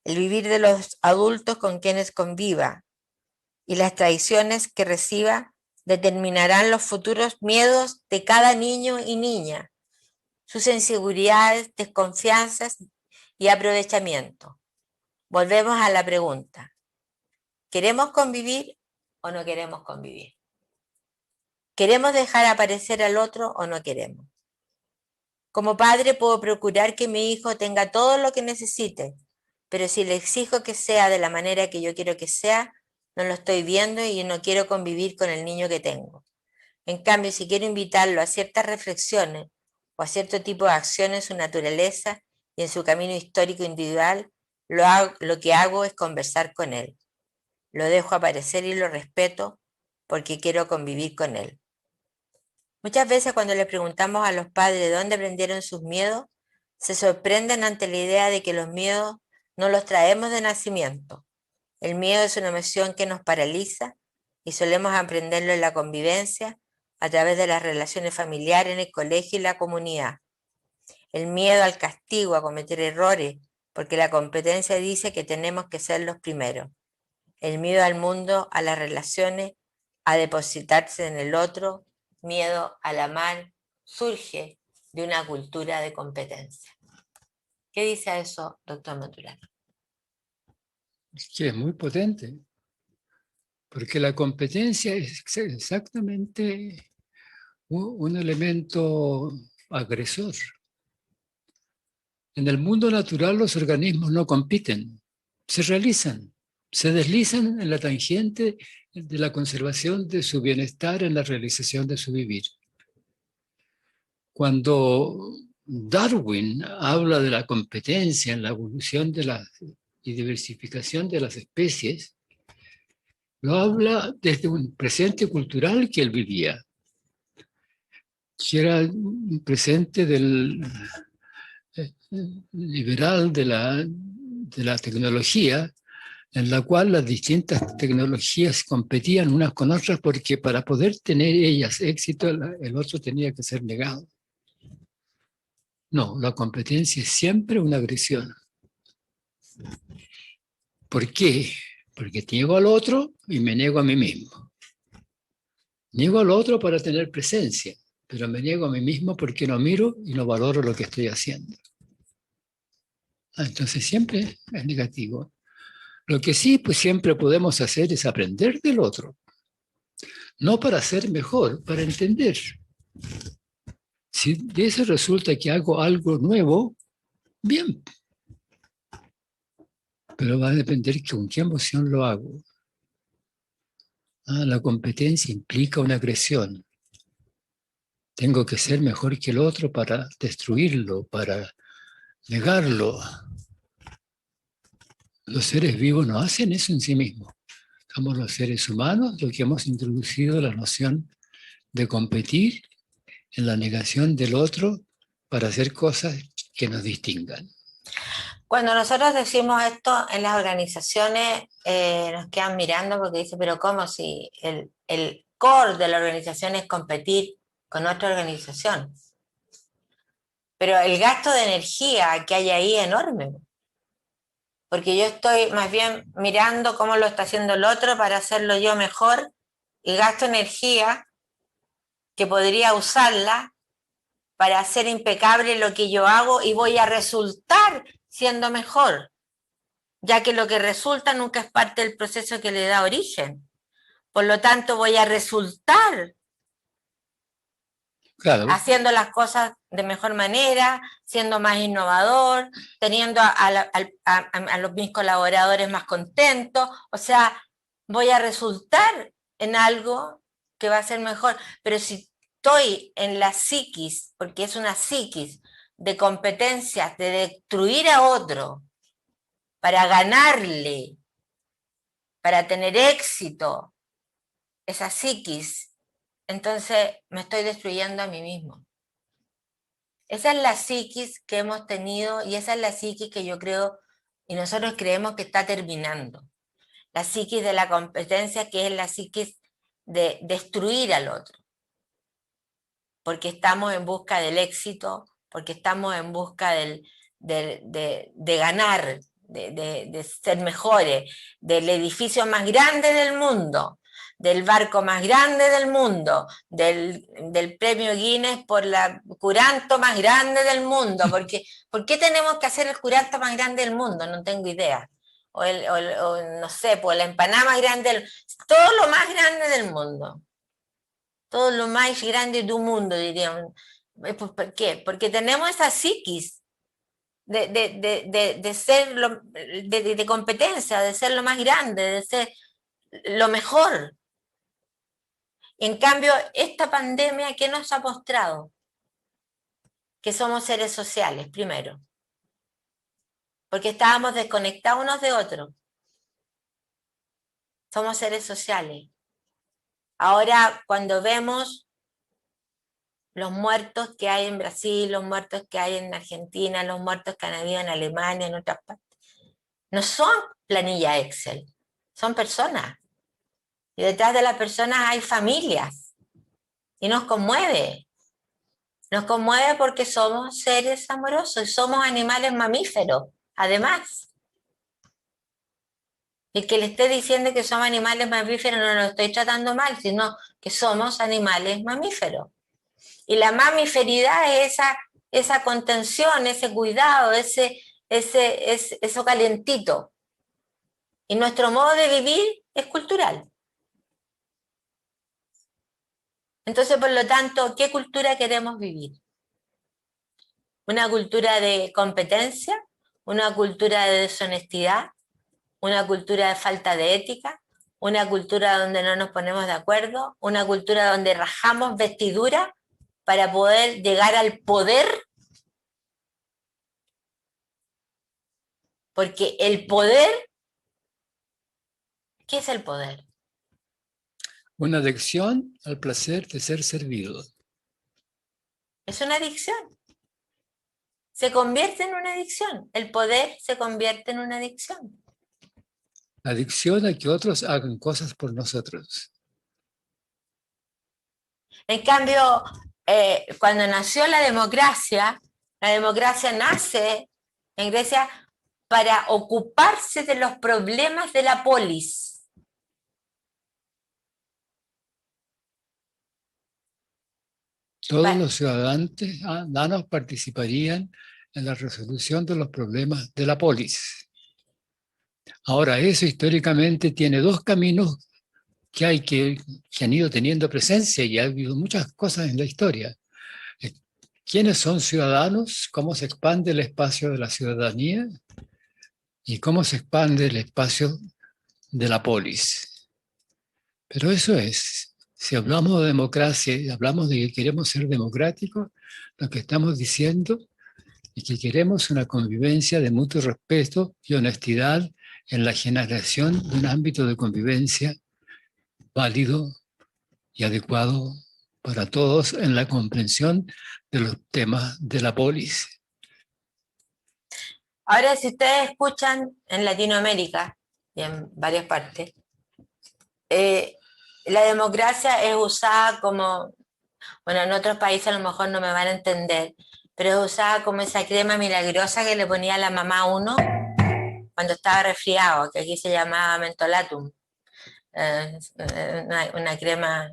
El vivir de los adultos con quienes conviva y las tradiciones que reciba determinarán los futuros miedos de cada niño y niña, sus inseguridades, desconfianzas y aprovechamiento. Volvemos a la pregunta: ¿queremos convivir o no queremos convivir? ¿Queremos dejar aparecer al otro o no queremos? Como padre puedo procurar que mi hijo tenga todo lo que necesite, pero si le exijo que sea de la manera que yo quiero que sea, no lo estoy viendo y no quiero convivir con el niño que tengo. En cambio, si quiero invitarlo a ciertas reflexiones o a cierto tipo de acciones en su naturaleza y en su camino histórico individual, lo que hago es conversar con él. Lo dejo aparecer y lo respeto porque quiero convivir con él. Muchas veces cuando le preguntamos a los padres de dónde aprendieron sus miedos, se sorprenden ante la idea de que los miedos no los traemos de nacimiento. El miedo es una emoción que nos paraliza y solemos aprenderlo en la convivencia, a través de las relaciones familiares, en el colegio y la comunidad. El miedo al castigo, a cometer errores, porque la competencia dice que tenemos que ser los primeros. El miedo al mundo, a las relaciones, a depositarse en el otro, miedo al amar, surge de una cultura de competencia. ¿Qué dice a eso, doctor Maturana? Es que es muy potente, porque la competencia es exactamente un elemento agresor. En el mundo natural los organismos no compiten, se realizan, se deslizan en la tangente de la conservación de su bienestar, en la realización de su vivir. Cuando Darwin habla de la competencia en la evolución y diversificación de las especies, lo habla desde un presente cultural que él vivía, que era un presente del liberal de la tecnología, en la cual las distintas tecnologías competían unas con otras, porque para poder tener ellas éxito, el otro tenía que ser negado. No, la competencia es siempre una agresión. ¿Por qué? Porque niego al otro y me niego a mí mismo. Niego al otro para tener presencia, pero me niego a mí mismo porque no miro y no valoro lo que estoy haciendo. Entonces siempre es negativo. Lo que sí, pues siempre podemos hacer es aprender del otro. No para ser mejor, para entender. Si de eso resulta que hago algo nuevo, bien. Pero va a depender con qué emoción lo hago. La competencia implica una agresión. Tengo que ser mejor que el otro para destruirlo, para negarlo. Los seres vivos no hacen eso en sí mismos. Somos los seres humanos los que hemos introducido la noción de competir en la negación del otro para hacer cosas que nos distingan. Cuando nosotros decimos esto en las organizaciones, nos quedan mirando porque dicen, pero ¿cómo si el core de la organización es competir con otra organización? Pero el gasto de energía que hay ahí es enorme. Porque yo estoy más bien mirando cómo lo está haciendo el otro para hacerlo yo mejor y gasto energía que podría usarla para hacer impecable lo que yo hago y voy a resultar siendo mejor, ya que lo que resulta nunca es parte del proceso que le da origen. Por lo tanto, voy a resultar haciendo las cosas de mejor manera, siendo más innovador, teniendo a mis colaboradores más contentos. O sea, voy a resultar en algo que va a ser mejor. Pero si estoy en la psiquis, porque es una psiquis de competencias, de destruir a otro para ganarle, para tener éxito, esa psiquis, entonces me estoy destruyendo a mí mismo. Esa es la psiquis que hemos tenido y esa es la psiquis que yo creo y nosotros creemos que está terminando. La psiquis de la competencia, que es la psiquis de destruir al otro. Porque estamos en busca del éxito, porque estamos en busca de ganar, de ser mejores, del edificio más grande del mundo, del barco más grande del mundo, del premio Guinness por la curanto más grande del mundo. Porque, ¿por qué tenemos que hacer el curanto más grande del mundo? No tengo idea. O no sé, pues la empanada más grande, todo lo más grande del mundo. Todo lo más grande del mundo, diríamos. ¿Por qué? Porque tenemos esa psiquis de ser de competencia, de ser lo más grande, de ser lo mejor. En cambio, esta pandemia, ¿qué nos ha mostrado? Que somos seres sociales, primero. Porque estábamos desconectados unos de otros. Somos seres sociales. Ahora, cuando vemos los muertos que hay en Brasil, los muertos que hay en Argentina, los muertos que han habido en Alemania, en otras partes, no son planilla Excel, son personas. Y detrás de las personas hay familias. Y nos conmueve. Nos conmueve porque somos seres amorosos y somos animales mamíferos, además. Y que le esté diciendo que somos animales mamíferos no lo estoy tratando mal, sino que somos animales mamíferos. Y la mamiferidad es esa contención, ese cuidado, eso calentito. Y nuestro modo de vivir es cultural. Entonces, por lo tanto, ¿qué cultura queremos vivir? ¿Una cultura de competencia? ¿Una cultura de deshonestidad? ¿Una cultura de falta de ética? ¿Una cultura donde no nos ponemos de acuerdo? ¿Una cultura donde rajamos vestidura para poder llegar al poder? Porque el poder, ¿qué es el poder? Una adicción al placer de ser servido. Es una adicción. Se convierte en una adicción. El poder se convierte en una adicción. Adicción a que otros hagan cosas por nosotros. En cambio, cuando nació la democracia nace en Grecia para ocuparse de los problemas de la polis. Todos los ciudadanos participarían en la resolución de los problemas de la polis. Ahora, eso históricamente tiene dos caminos que han ido teniendo presencia y ha habido muchas cosas en la historia. ¿Quiénes son ciudadanos? ¿Cómo se expande el espacio de la ciudadanía? ¿Y cómo se expande el espacio de la polis? Pero eso es, si hablamos de democracia y hablamos de que queremos ser democráticos, lo que estamos diciendo y que queremos una convivencia de mutuo respeto y honestidad en la generación de un ámbito de convivencia válido y adecuado para todos en la comprensión de los temas de la polis. Ahora, si ustedes escuchan en Latinoamérica y en varias partes, la democracia es usada como, bueno, en otros países a lo mejor no me van a entender, pero es usada como esa crema milagrosa que le ponía la mamá a uno cuando estaba resfriado, que aquí se llamaba mentolatum. Una crema.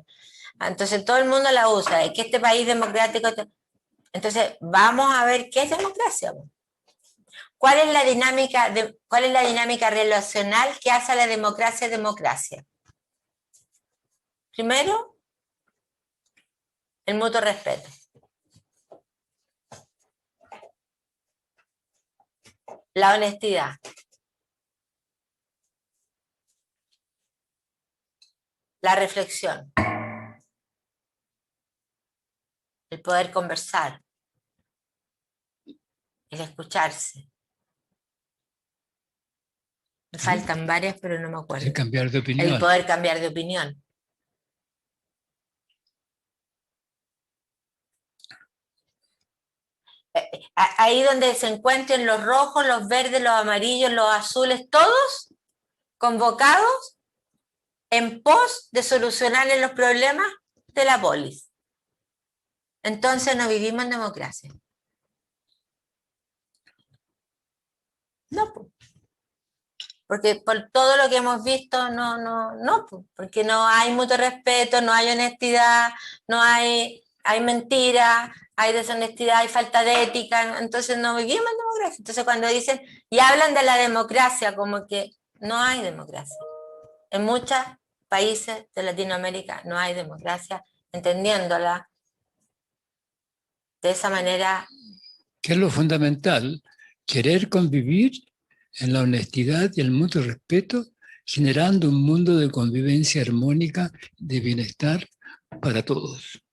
Entonces todo el mundo la usa. Es que este país democrático. Entonces vamos a ver qué es democracia. ¿Cuál es la dinámica relacional que hace a la democracia democracia? Primero, el mutuo respeto. La honestidad. La reflexión. El poder conversar. El escucharse. Me faltan varias, pero no me acuerdo. El cambiar de opinión. El poder cambiar de opinión. Ahí donde se encuentren los rojos, los verdes, los amarillos, los azules, todos convocados en pos de solucionarle los problemas de la polis. Entonces no vivimos en democracia. No, porque por todo lo que hemos visto, no, porque no hay mutuo respeto, no hay honestidad, hay mentira, hay deshonestidad, hay falta de ética, entonces no vivimos en democracia. Entonces cuando dicen y hablan de la democracia, como que no hay democracia. En muchos países de Latinoamérica no hay democracia, entendiéndola de esa manera. ¿Qué es lo fundamental? Querer convivir en la honestidad y el mutuo respeto, generando un mundo de convivencia armónica, de bienestar para todos.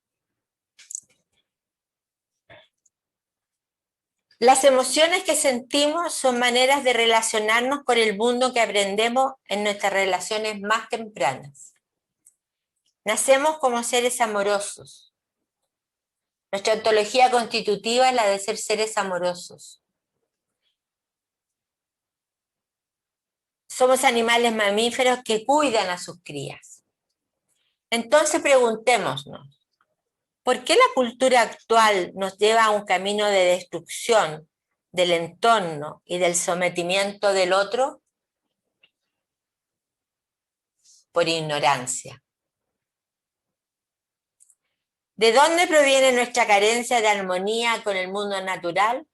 Las emociones que sentimos son maneras de relacionarnos con el mundo que aprendemos en nuestras relaciones más tempranas. Nacemos como seres amorosos. Nuestra ontología constitutiva es la de ser seres amorosos. Somos animales mamíferos que cuidan a sus crías. Entonces preguntémonos, ¿por qué la cultura actual nos lleva a un camino de destrucción del entorno y del sometimiento del otro? Por ignorancia. ¿De dónde proviene nuestra carencia de armonía con el mundo natural?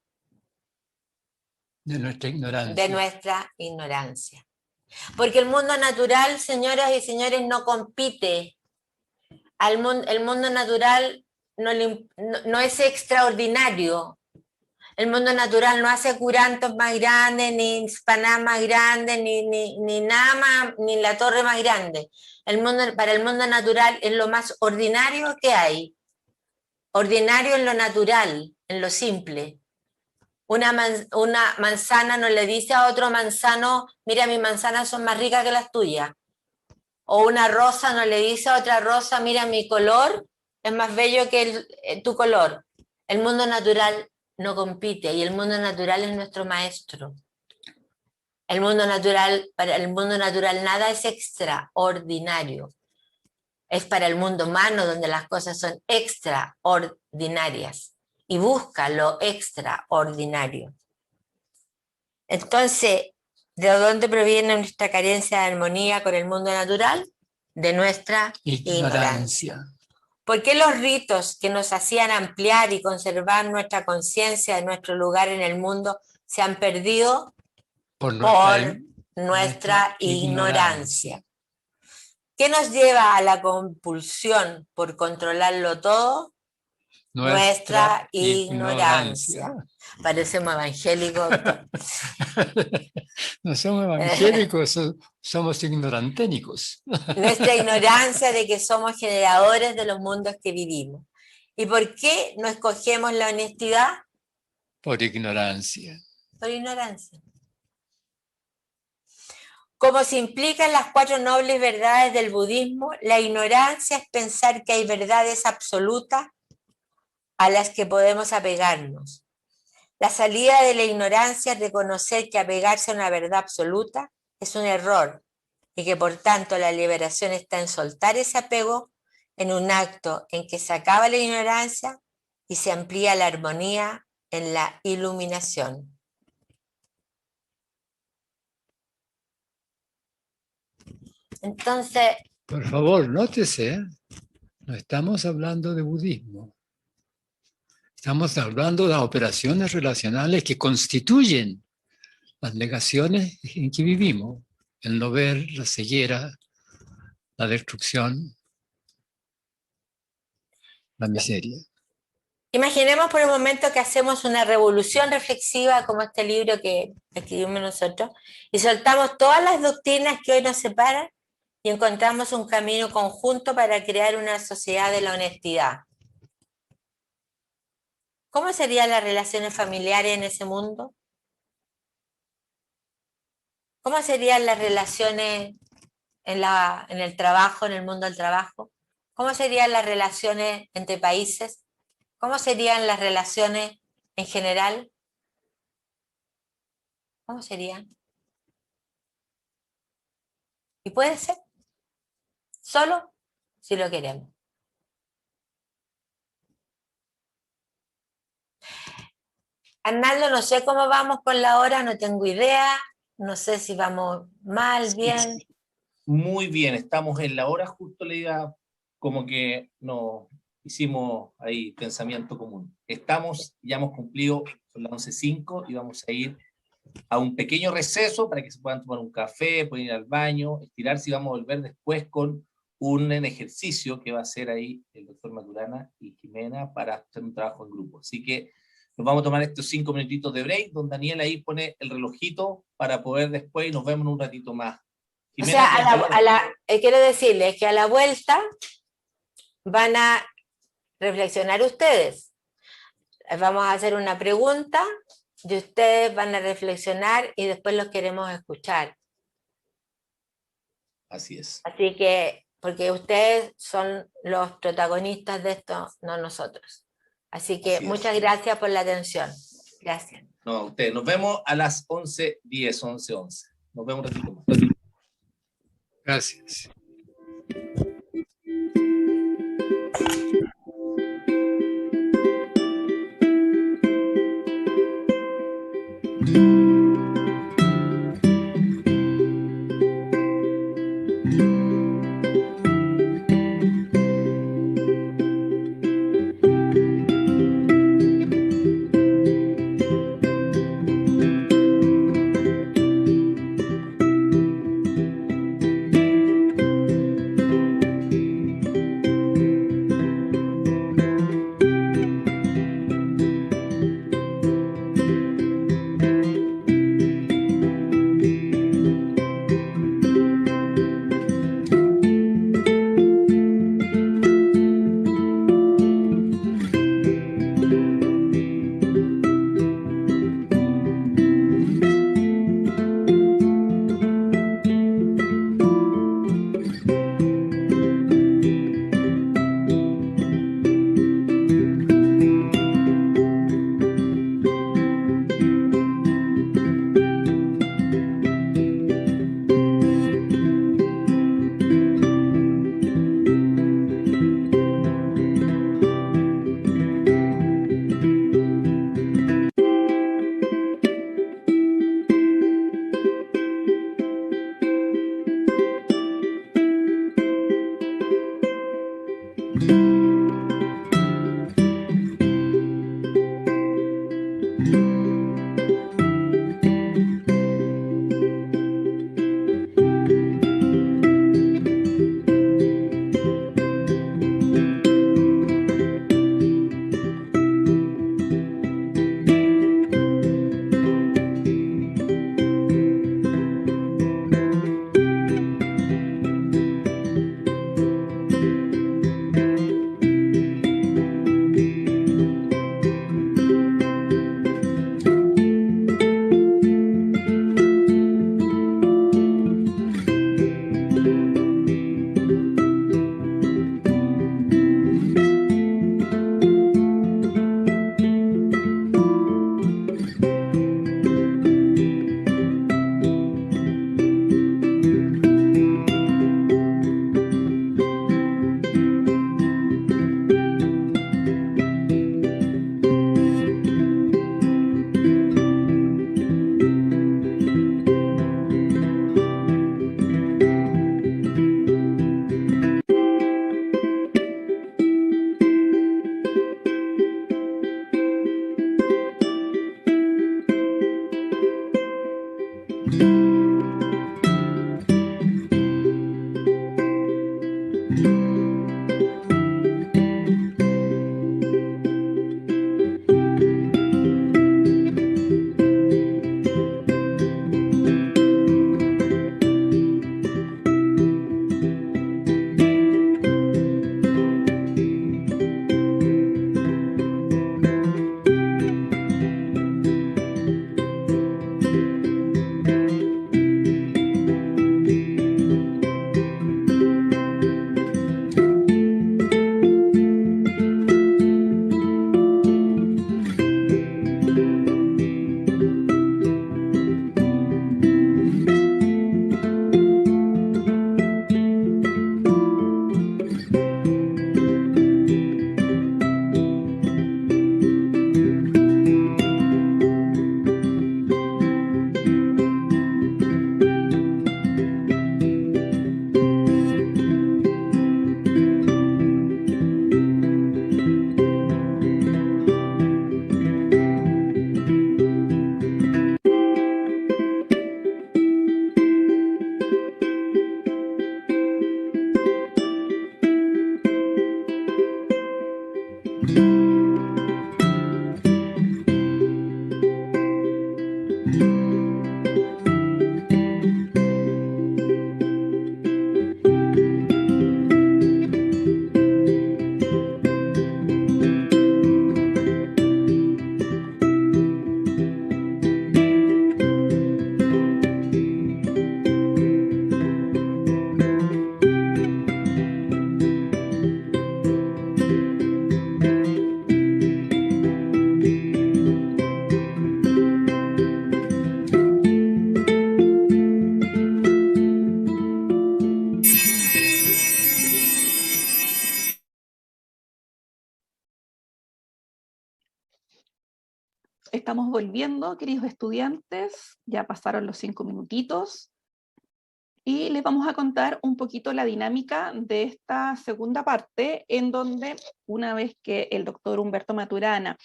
De nuestra ignorancia. De nuestra ignorancia. Porque el mundo natural, señoras y señores, no compite. El mundo natural no es extraordinario. El mundo natural no hace curantos más grandes, ni Paná más grande, ni nada más, ni la torre más grande. Para el mundo natural es lo más ordinario que hay. Ordinario en lo natural, en lo simple. Una manzana no le dice a otro manzano, mira, mis manzanas son más ricas que las tuyas. O una rosa no le dice a otra rosa, mira, mi color es más bello que tu color. El mundo natural no compite y el mundo natural es nuestro maestro. Para el mundo natural nada es extraordinario. Es para el mundo humano donde las cosas son extraordinarias y busca lo extraordinario. Entonces, ¿de dónde proviene nuestra carencia de armonía con el mundo natural? De nuestra ignorancia. ¿Por qué los ritos que nos hacían ampliar y conservar nuestra conciencia de nuestro lugar en el mundo se han perdido? Por nuestra ignorancia. ¿Qué nos lleva a la compulsión por controlarlo todo? Nuestra ignorancia. Parecemos evangélicos. No somos evangélicos, somos ignoranténicos. Nuestra ignorancia de que somos generadores de los mundos que vivimos. ¿Y por qué no escogemos la honestidad? Por ignorancia. Por ignorancia. Como se implica en las 4 nobles verdades del budismo, la ignorancia es pensar que hay verdades absolutas a las que podemos apegarnos. La salida de la ignorancia es reconocer que apegarse a una verdad absoluta es un error y que por tanto la liberación está en soltar ese apego en un acto en que se acaba la ignorancia y se amplía la armonía en la iluminación. Entonces, Por favor, nótese, no estamos hablando de budismo. Estamos hablando de las operaciones relacionales que constituyen las negaciones en que vivimos. El no ver, la ceguera, la destrucción, la miseria. imaginemos por un momento que hacemos una revolución reflexiva como este libro que escribimos nosotros y soltamos todas las doctrinas que hoy nos separan y encontramos un camino conjunto para crear una sociedad de la honestidad. ¿Cómo serían las relaciones familiares en ese mundo? ¿Cómo serían las relaciones en el trabajo, en el mundo del trabajo? ¿Cómo serían las relaciones entre países? ¿Cómo serían las relaciones en general? ¿Cómo serían? Y puede ser solo si lo queremos. Arnaldo, no sé cómo vamos con la hora, no tengo idea, no sé si vamos mal, bien. Muy bien, estamos en la hora justo, le diga, como que nos hicimos ahí pensamiento común. Ya hemos cumplido, son las 11:05 y vamos a ir a un pequeño receso para que se puedan tomar un café, pueden ir al baño, estirarse y vamos a volver después con un ejercicio que va a hacer ahí el doctor Maturana y Jimena para hacer un trabajo en grupo. Así que nos vamos a tomar estos 5 minutitos de break, don Daniel ahí pone el relojito para poder después y nos vemos en un ratito más. Jimena, O sea, quiero decirles que a la vuelta van a reflexionar ustedes. Vamos a hacer una pregunta y ustedes van a reflexionar y después los queremos escuchar. Así es. Así que, porque ustedes son los protagonistas de esto, no nosotros. Así que muchas gracias por la atención. Gracias. No, a ustedes. Nos vemos a las 11:10, 11:11. Nos vemos un ratito más. Gracias. Estamos volviendo, queridos estudiantes, ya pasaron los 5 minutitos y les vamos a contar un poquito la dinámica de esta segunda parte, en donde una vez que el doctor Humberto Maturana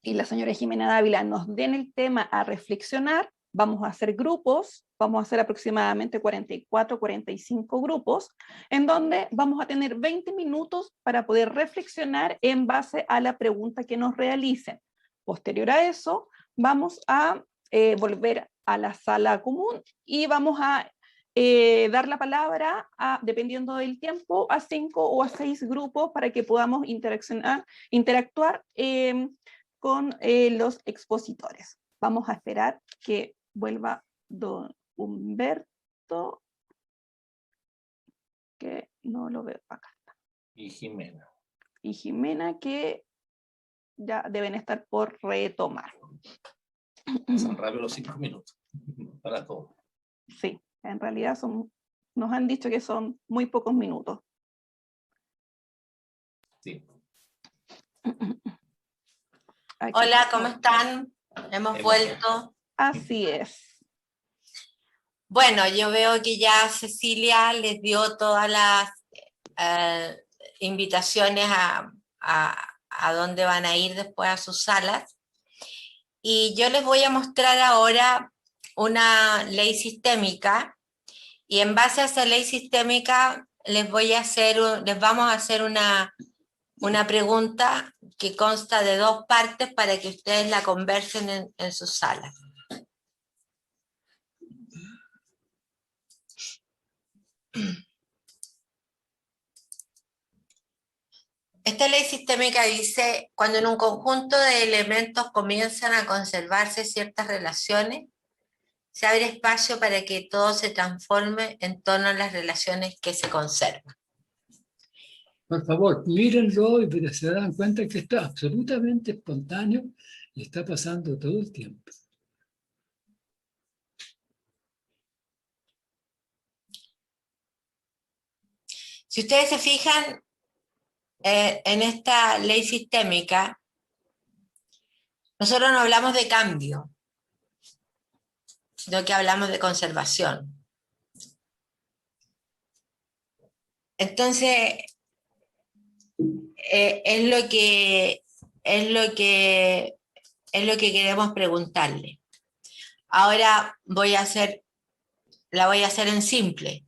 y la señora Jimena Dávila nos den el tema a reflexionar, vamos a hacer grupos, vamos a hacer aproximadamente 44, 45 grupos, en donde vamos a tener 20 minutos para poder reflexionar en base a la pregunta que nos realicen. Posterior a eso, vamos a volver a la sala común y vamos a dar la palabra, dependiendo del tiempo, a 5 o a 6 grupos para que podamos interactuar con los expositores. Vamos a esperar que vuelva don Humberto, que no lo veo acá. Y Jimena. Y Jimena, que ya deben estar por retomar. Pasan rápido los 5 minutos para todo. Sí, en realidad nos han dicho que son muy pocos minutos. Sí. Aquí. Hola, ¿cómo están? Hemos vuelto. Así es. Bueno, yo veo que ya Cecilia les dio todas las invitaciones a dónde van a ir después a sus salas. Y yo les voy a mostrar ahora una ley sistémica, y en base a esa ley sistémica les vamos a hacer una pregunta que consta de 2 partes para que ustedes la conversen en sus salas. Esta ley sistémica dice: cuando en un conjunto de elementos comienzan a conservarse ciertas relaciones, se abre espacio para que todo se transforme en torno a las relaciones que se conservan. Por favor, mírenlo y se dan cuenta que está absolutamente espontáneo y está pasando todo el tiempo. Si ustedes se fijan en esta ley sistémica, nosotros no hablamos de cambio, sino que hablamos de conservación. Entonces, es lo que queremos preguntarle. Ahora la voy a hacer en simple.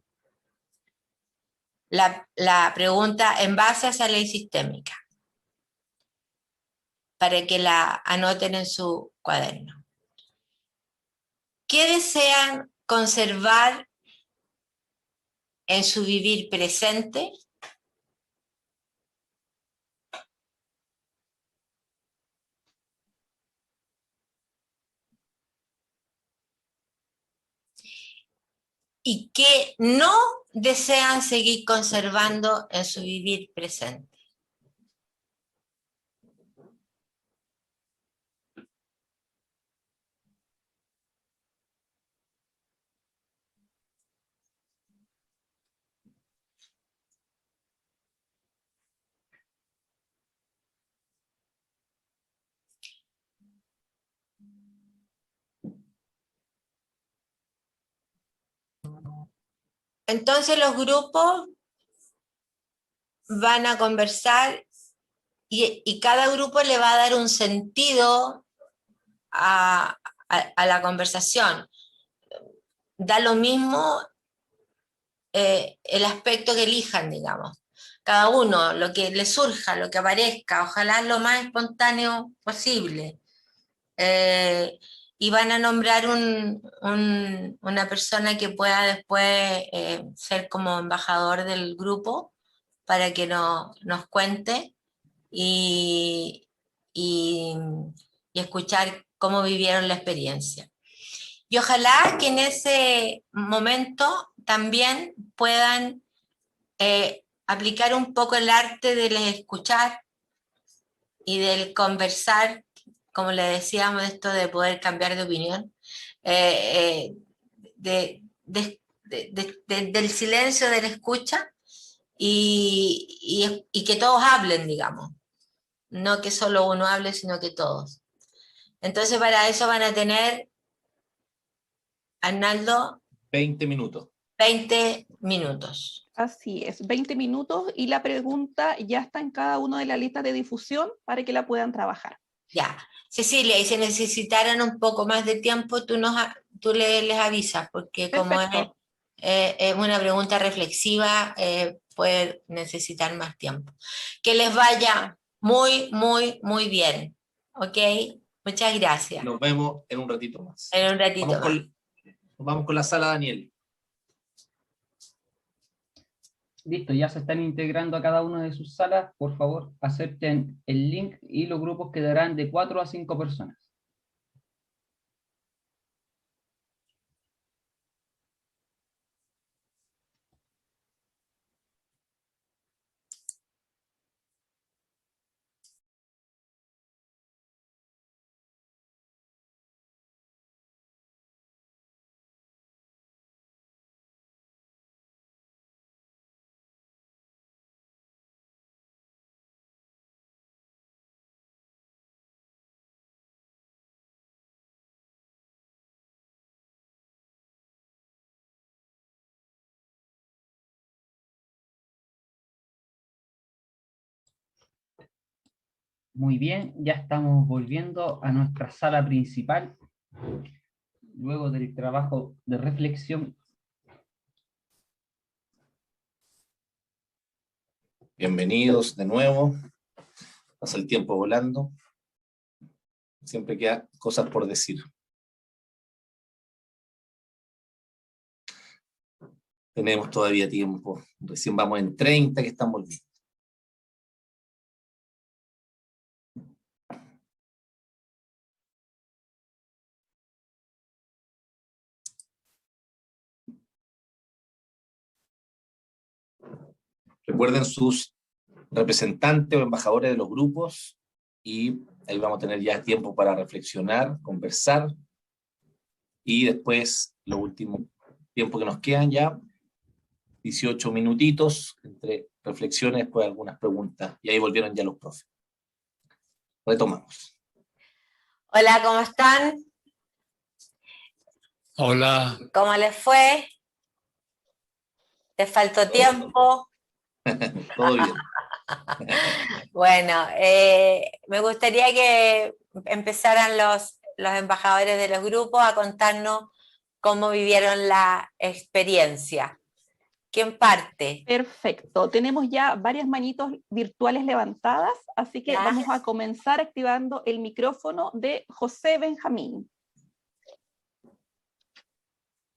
La pregunta en base a esa ley sistémica, para que la anoten en su cuaderno. ¿Qué desean conservar en su vivir presente? ¿Y qué no desean seguir conservando en su vivir presente? Entonces los grupos van a conversar y cada grupo le va a dar un sentido a la conversación. Da lo mismo el aspecto que elijan, digamos. cada uno, lo que le surja, lo que aparezca, ojalá lo más espontáneo posible. Y van a nombrar una persona que pueda después ser como embajador del grupo para que nos cuente y, y, y escuchar cómo vivieron la experiencia. Y ojalá que en ese momento también puedan aplicar un poco el arte del escuchar y del conversar, como le decíamos, esto de poder cambiar de opinión, del silencio, de la escucha, y que todos hablen, digamos. No que solo uno hable, sino que todos. Entonces, para eso van a tener, Arnaldo, 20 minutos. 20 minutos. Así es, 20 minutos y la pregunta ya está en cada una de las listas de difusión para que la puedan trabajar. Ya. Cecilia, y si necesitaran un poco más de tiempo, tú les avisas, porque como es una pregunta reflexiva, puede necesitar más tiempo. Que les vaya muy, muy, muy bien. ¿Ok? Muchas gracias. Nos vemos en un ratito más. En un ratito más. Vamos con la sala, Daniel. Listo, ya se están integrando a cada una de sus salas. Por favor, acepten el link y los grupos quedarán de 4 a 5 personas. Muy bien, ya estamos volviendo a nuestra sala principal, luego del trabajo de reflexión. Bienvenidos de nuevo. Pasa el tiempo volando. Siempre quedan cosas por decir. Tenemos todavía tiempo. Recién vamos en 30 que están volviendo. Recuerden sus representantes o embajadores de los grupos y ahí vamos a tener ya tiempo para reflexionar, conversar y después lo último tiempo que nos quedan ya, 18 minutitos entre reflexiones, después algunas preguntas y ahí volvieron ya los profes. Retomamos. Hola, ¿cómo están? Hola. ¿Cómo les fue? ¿Les faltó tiempo? Todo bien. Bueno, me gustaría que empezaran los embajadores de los grupos a contarnos cómo vivieron la experiencia. ¿Quién parte? Perfecto, tenemos ya varias manitos virtuales levantadas, así que Ya. vamos a comenzar activando el micrófono de José Benjamín.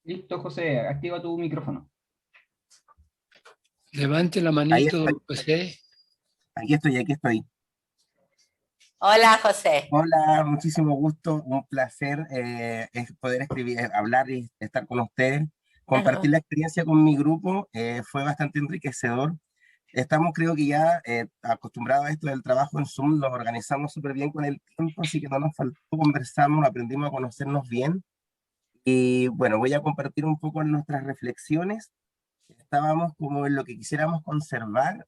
Listo, José, activa tu micrófono. Levante la manito, José. Aquí estoy. Hola, José. Hola, muchísimo gusto, un placer poder escribir, hablar y estar con ustedes. Compartir la experiencia con mi grupo fue bastante enriquecedor. Estamos, creo que ya acostumbrados a esto del trabajo en Zoom, nos organizamos súper bien con el tiempo, así que no nos faltó, conversamos, aprendimos a conocernos bien. Y bueno, voy a compartir un poco nuestras reflexiones. Estábamos como en lo que quisiéramos conservar.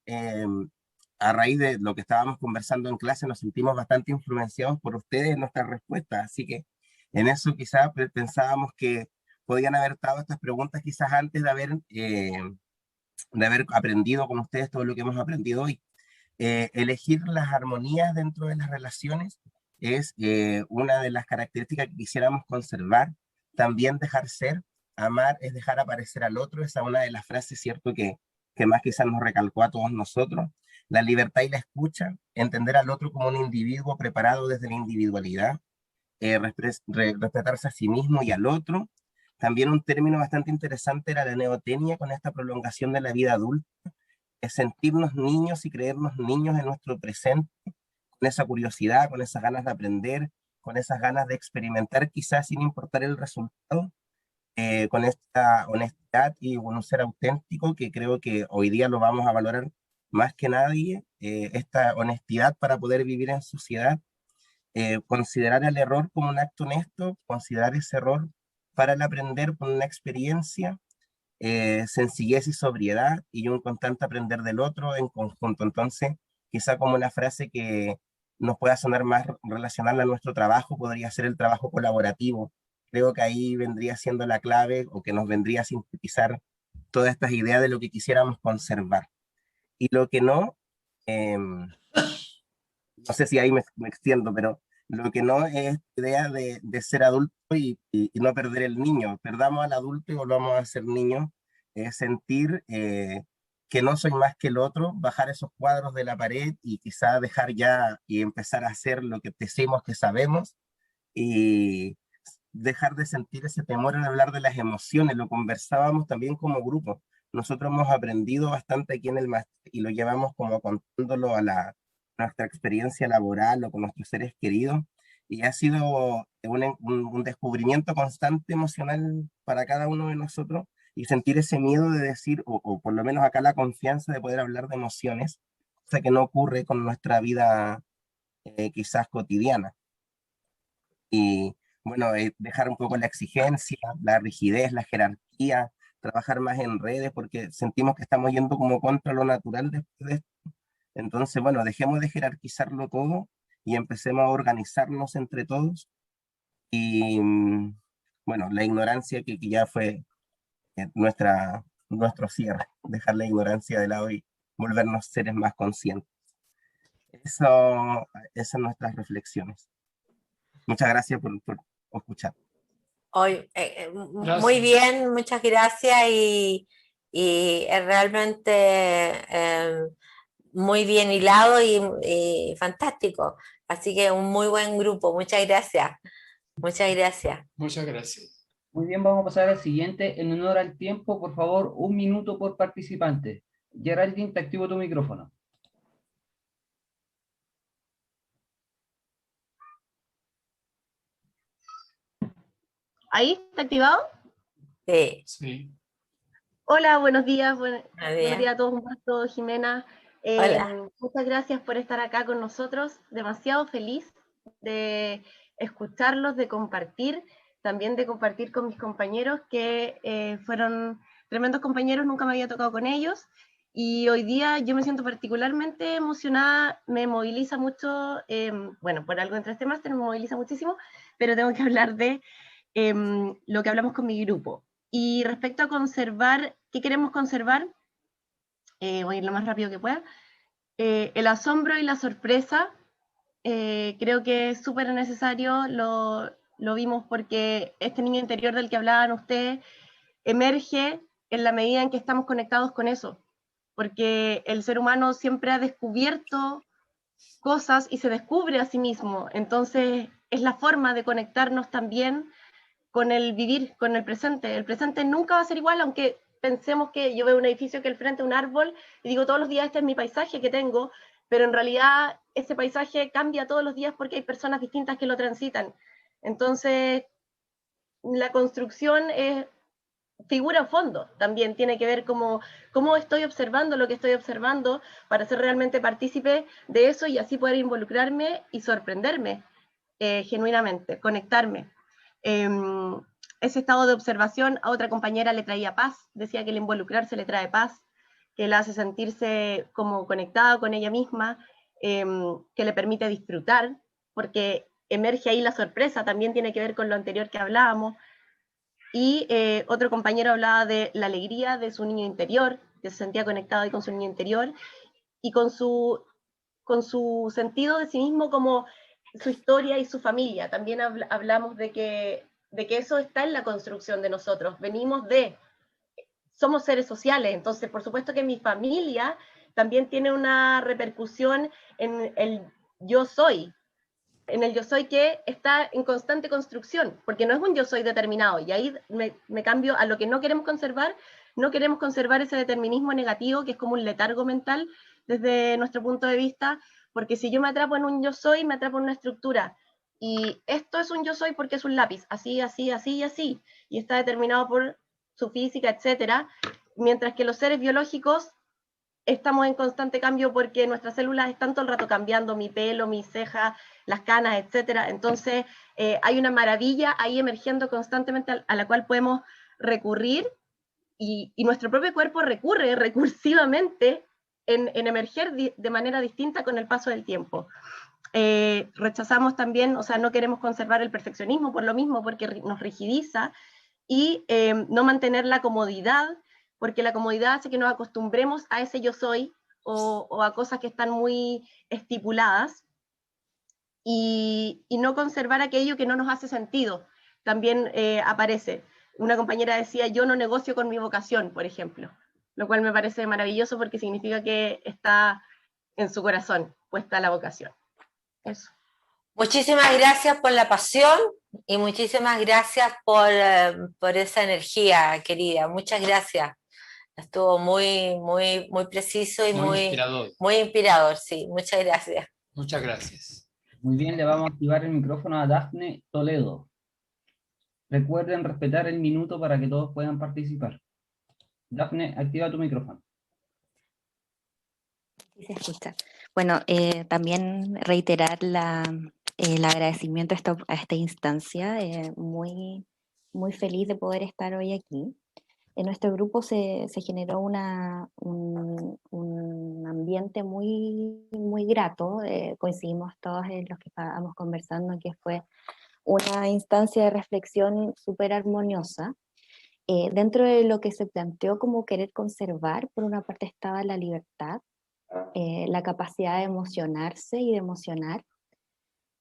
A raíz de lo que estábamos conversando en clase, nos sentimos bastante influenciados por ustedes en nuestras respuestas, así que en eso quizás pensábamos que podían haber estado estas preguntas quizás antes de haber aprendido con ustedes todo lo que hemos aprendido hoy. Elegir las armonías dentro de las relaciones es una de las características que quisiéramos conservar. También dejar ser, amar es dejar aparecer al otro, esa es una de las frases, cierto, que que más quizás nos recalcó a todos nosotros, la libertad y la escucha, entender al otro como un individuo preparado desde la individualidad, respetarse a sí mismo y al otro. También un término bastante interesante era la neotenia, con esta prolongación de la vida adulta, es sentirnos niños y creernos niños en nuestro presente, con esa curiosidad, con esas ganas de aprender, con esas ganas de experimentar quizás sin importar el resultado, con esta honestidad y un ser auténtico que creo que hoy día lo vamos a valorar más que nadie, esta honestidad para poder vivir en sociedad, considerar el error como un acto honesto, considerar ese error para el aprender con una experiencia, sencillez y sobriedad y un constante aprender del otro en conjunto. Entonces, quizá como una frase que nos pueda sonar más relacional a nuestro trabajo podría ser el trabajo colaborativo. Creo que ahí vendría siendo la clave o que nos vendría a sintetizar todas estas ideas de lo que quisiéramos conservar. Y lo que no, no sé si ahí me extiendo, pero lo que no es esta idea de ser adulto y no perder el niño. Perdamos al adulto y volvamos a ser niños. Sentir que no soy más que el otro, bajar esos cuadros de la pared y quizá dejar ya y empezar a hacer lo que decimos que sabemos y dejar de sentir ese temor en hablar de las emociones. Lo conversábamos también como grupo. Nosotros hemos aprendido bastante aquí en el máster y lo llevamos como contándolo a nuestra experiencia laboral o con nuestros seres queridos. Y ha sido un descubrimiento constante emocional para cada uno de nosotros y sentir ese miedo de decir, o por lo menos acá la confianza de poder hablar de emociones, cosa que no ocurre con nuestra vida quizás cotidiana. Y bueno, dejar un poco la exigencia, la rigidez, la jerarquía, trabajar más en redes porque sentimos que estamos yendo como contra lo natural después de esto. Entonces, bueno, dejemos de jerarquizarlo todo y empecemos a organizarnos entre todos. Y bueno, la ignorancia que ya fue nuestro cierre, dejar la ignorancia de lado y volvernos seres más conscientes. Esas son nuestras reflexiones. Muchas gracias por escuchar. Hoy, muy Gracias. bien, muchas gracias y es realmente muy bien hilado y fantástico. Así que un muy buen grupo, muchas gracias. Muchas gracias. Muchas gracias. Muy bien, vamos a pasar al siguiente. En honor al tiempo, por favor, 1 minuto por participante. Geraldine, te activo tu micrófono. ¿Ahí está activado? Sí. Sí. Hola, buenos días. Buenos días. días a todos, Humberto, Jimena. Hola. Muchas gracias por estar acá con nosotros. Demasiado feliz de escucharlos, de compartir, también de compartir con mis compañeros que fueron tremendos compañeros, nunca me había tocado con ellos. Y hoy día yo me siento particularmente emocionada, me moviliza mucho, bueno, por algo entre este máster me moviliza muchísimo, pero tengo que hablar de lo que hablamos con mi grupo. Y respecto a conservar, ¿qué queremos conservar? Voy a ir lo más rápido que pueda. El asombro y la sorpresa, creo que es súper necesario, lo vimos porque este niño interior del que hablaban ustedes emerge en la medida en que estamos conectados con eso, porque el ser humano siempre ha descubierto cosas y se descubre a sí mismo, entonces es la forma de conectarnos también con el vivir, con el presente. El presente nunca va a ser igual, aunque pensemos que yo veo un edificio que al frente un árbol y digo todos los días este es mi paisaje que tengo, pero en realidad ese paisaje cambia todos los días porque hay personas distintas que lo transitan. Entonces, la construcción es figura fondo, también tiene que ver cómo estoy observando lo que estoy observando para ser realmente partícipe de eso y así poder involucrarme y sorprenderme genuinamente, conectarme. Ese estado de observación a otra compañera le traía paz, decía que el involucrarse le trae paz, que la hace sentirse como conectada con ella misma, que le permite disfrutar, porque emerge ahí la sorpresa, también tiene que ver con lo anterior que hablábamos, y otro compañero hablaba de la alegría de su niño interior, que se sentía conectado ahí con su niño interior, y con su sentido de sí mismo como su historia y su familia. También hablamos de que eso está en la construcción de nosotros. Venimos de somos seres sociales, entonces por supuesto que mi familia también tiene una repercusión en el yo soy, en el yo soy que está en constante construcción, porque no es un yo soy determinado, y ahí me cambio a lo que no queremos conservar. No queremos conservar ese determinismo negativo, que es como un letargo mental desde nuestro punto de vista, porque si yo me atrapo en un yo soy, me atrapo en una estructura, y esto es un yo soy porque es un lápiz, así, así, así y así, y está determinado por su física, etcétera, mientras que los seres biológicos estamos en constante cambio porque nuestras células están todo el rato cambiando, mi pelo, mis cejas, las canas, etcétera. Entonces, hay una maravilla ahí emergiendo constantemente a la cual podemos recurrir, y nuestro propio cuerpo recurre recursivamente en emerger de manera distinta con el paso del tiempo. Rechazamos también, o sea, no queremos conservar el perfeccionismo por lo mismo, porque nos rigidiza, y no mantener la comodidad, porque la comodidad hace que nos acostumbremos a ese yo soy, o a cosas que están muy estipuladas, y no conservar aquello que no nos hace sentido. También aparece. Una compañera decía, yo no negocio con mi vocación, por ejemplo, lo cual me parece maravilloso porque significa que está en su corazón puesta la vocación. Eso. Muchísimas gracias por la pasión y muchísimas gracias por esa energía, querida. Muchas gracias. Estuvo muy preciso y muy inspirador, sí. Muchas gracias. Muchas gracias. Muy bien, le vamos a activar el micrófono a Dafne Toledo. Recuerden respetar el minuto para que todos puedan participar. Dafne, activa tu micrófono. Sí, se escucha. Bueno, también reiterar el agradecimiento a esta instancia. Muy feliz de poder estar hoy aquí. En nuestro grupo se generó un ambiente muy grato. Coincidimos todos en los que estábamos conversando, que fue una instancia de reflexión súper armoniosa. Dentro de lo que se planteó como querer conservar, por una parte estaba la libertad, la capacidad de emocionarse y de emocionar,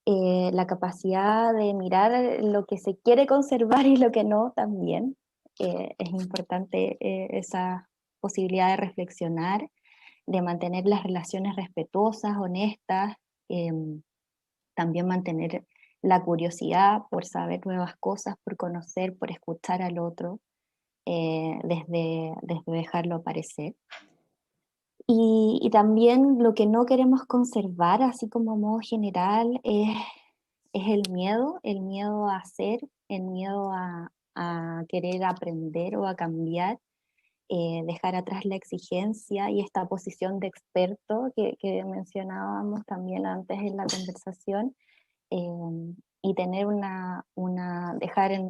la capacidad de mirar lo que se quiere conservar y lo que no también. Es importante esa posibilidad de reflexionar, de mantener las relaciones respetuosas, honestas, también mantener la curiosidad por saber nuevas cosas, por conocer, por escuchar al otro, desde dejarlo aparecer. Y también lo que no queremos conservar, así como a modo general, es el miedo a hacer, el miedo a querer aprender o a cambiar, dejar atrás la exigencia y esta posición de experto que mencionábamos también antes en la conversación, y tener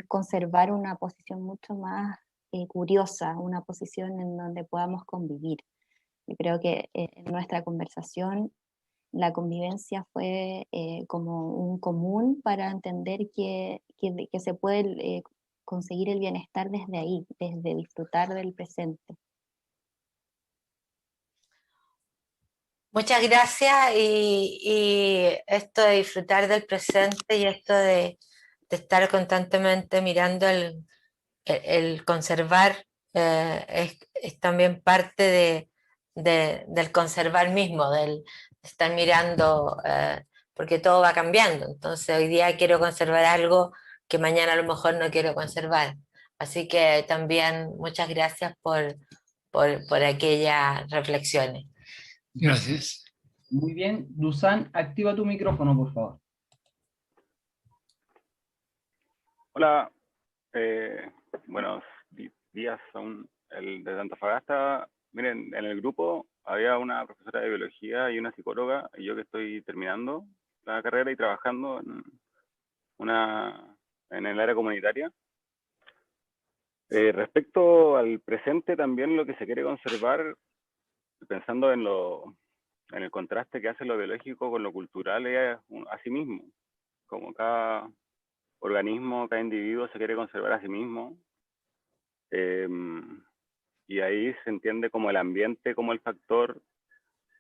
conservar una posición mucho más curiosa, una posición en donde podamos convivir. Yo creo que en nuestra conversación la convivencia fue como un común para entender que se puede conseguir el bienestar desde ahí, desde disfrutar del presente. Muchas gracias, y esto de disfrutar del presente y esto de estar constantemente mirando el conservar, es también parte del conservar mismo, del estar mirando, porque todo va cambiando. Entonces hoy día quiero conservar algo que mañana a lo mejor no quiero conservar. Así que también muchas gracias por aquellas reflexiones. Gracias. Muy bien, Dusan, activa tu micrófono, por favor. Hola, buenos días desde Antofagasta. Miren, en el grupo había una profesora de biología y una psicóloga, y yo que estoy terminando la carrera y trabajando en el área comunitaria. Respecto al presente, también lo que se quiere conservar, pensando en el contraste que hace lo biológico con lo cultural, es a sí mismo. Como cada organismo, cada individuo se quiere conservar a sí mismo. Y ahí se entiende como el ambiente, como el factor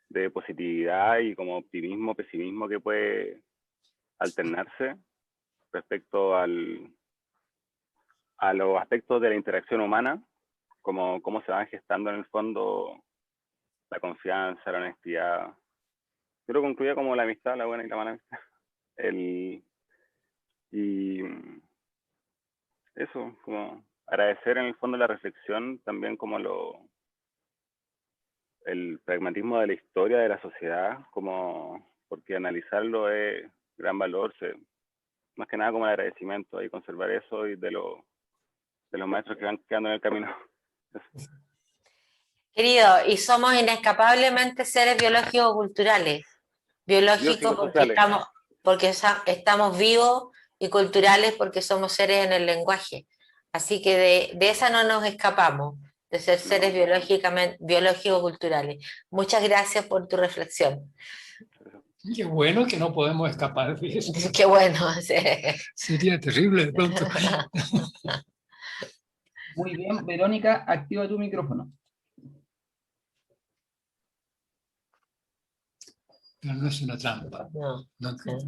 de positividad y como optimismo, pesimismo que puede alternarse respecto a los aspectos de la interacción humana. cómo se van gestando en el fondo la confianza, la honestidad. Yo lo concluía como la amistad, la buena y la mala amistad. Y eso, como agradecer en el fondo la reflexión, también como el pragmatismo de la historia de la sociedad, como porque analizarlo es gran valor, más que nada como el agradecimiento y conservar eso y de los maestros que van quedando en el camino. Querido, y somos inescapablemente seres biológicos culturales. Biológicos porque estamos vivos, y culturales porque somos seres en el lenguaje. Así que de esa no nos escapamos, de ser seres biológicos culturales. Muchas gracias por tu reflexión. Qué bueno que no podemos escapar de eso. Qué bueno. Sí. Sería terrible de pronto. Muy bien, Verónica, activa tu micrófono. Pero no es una trampa. No.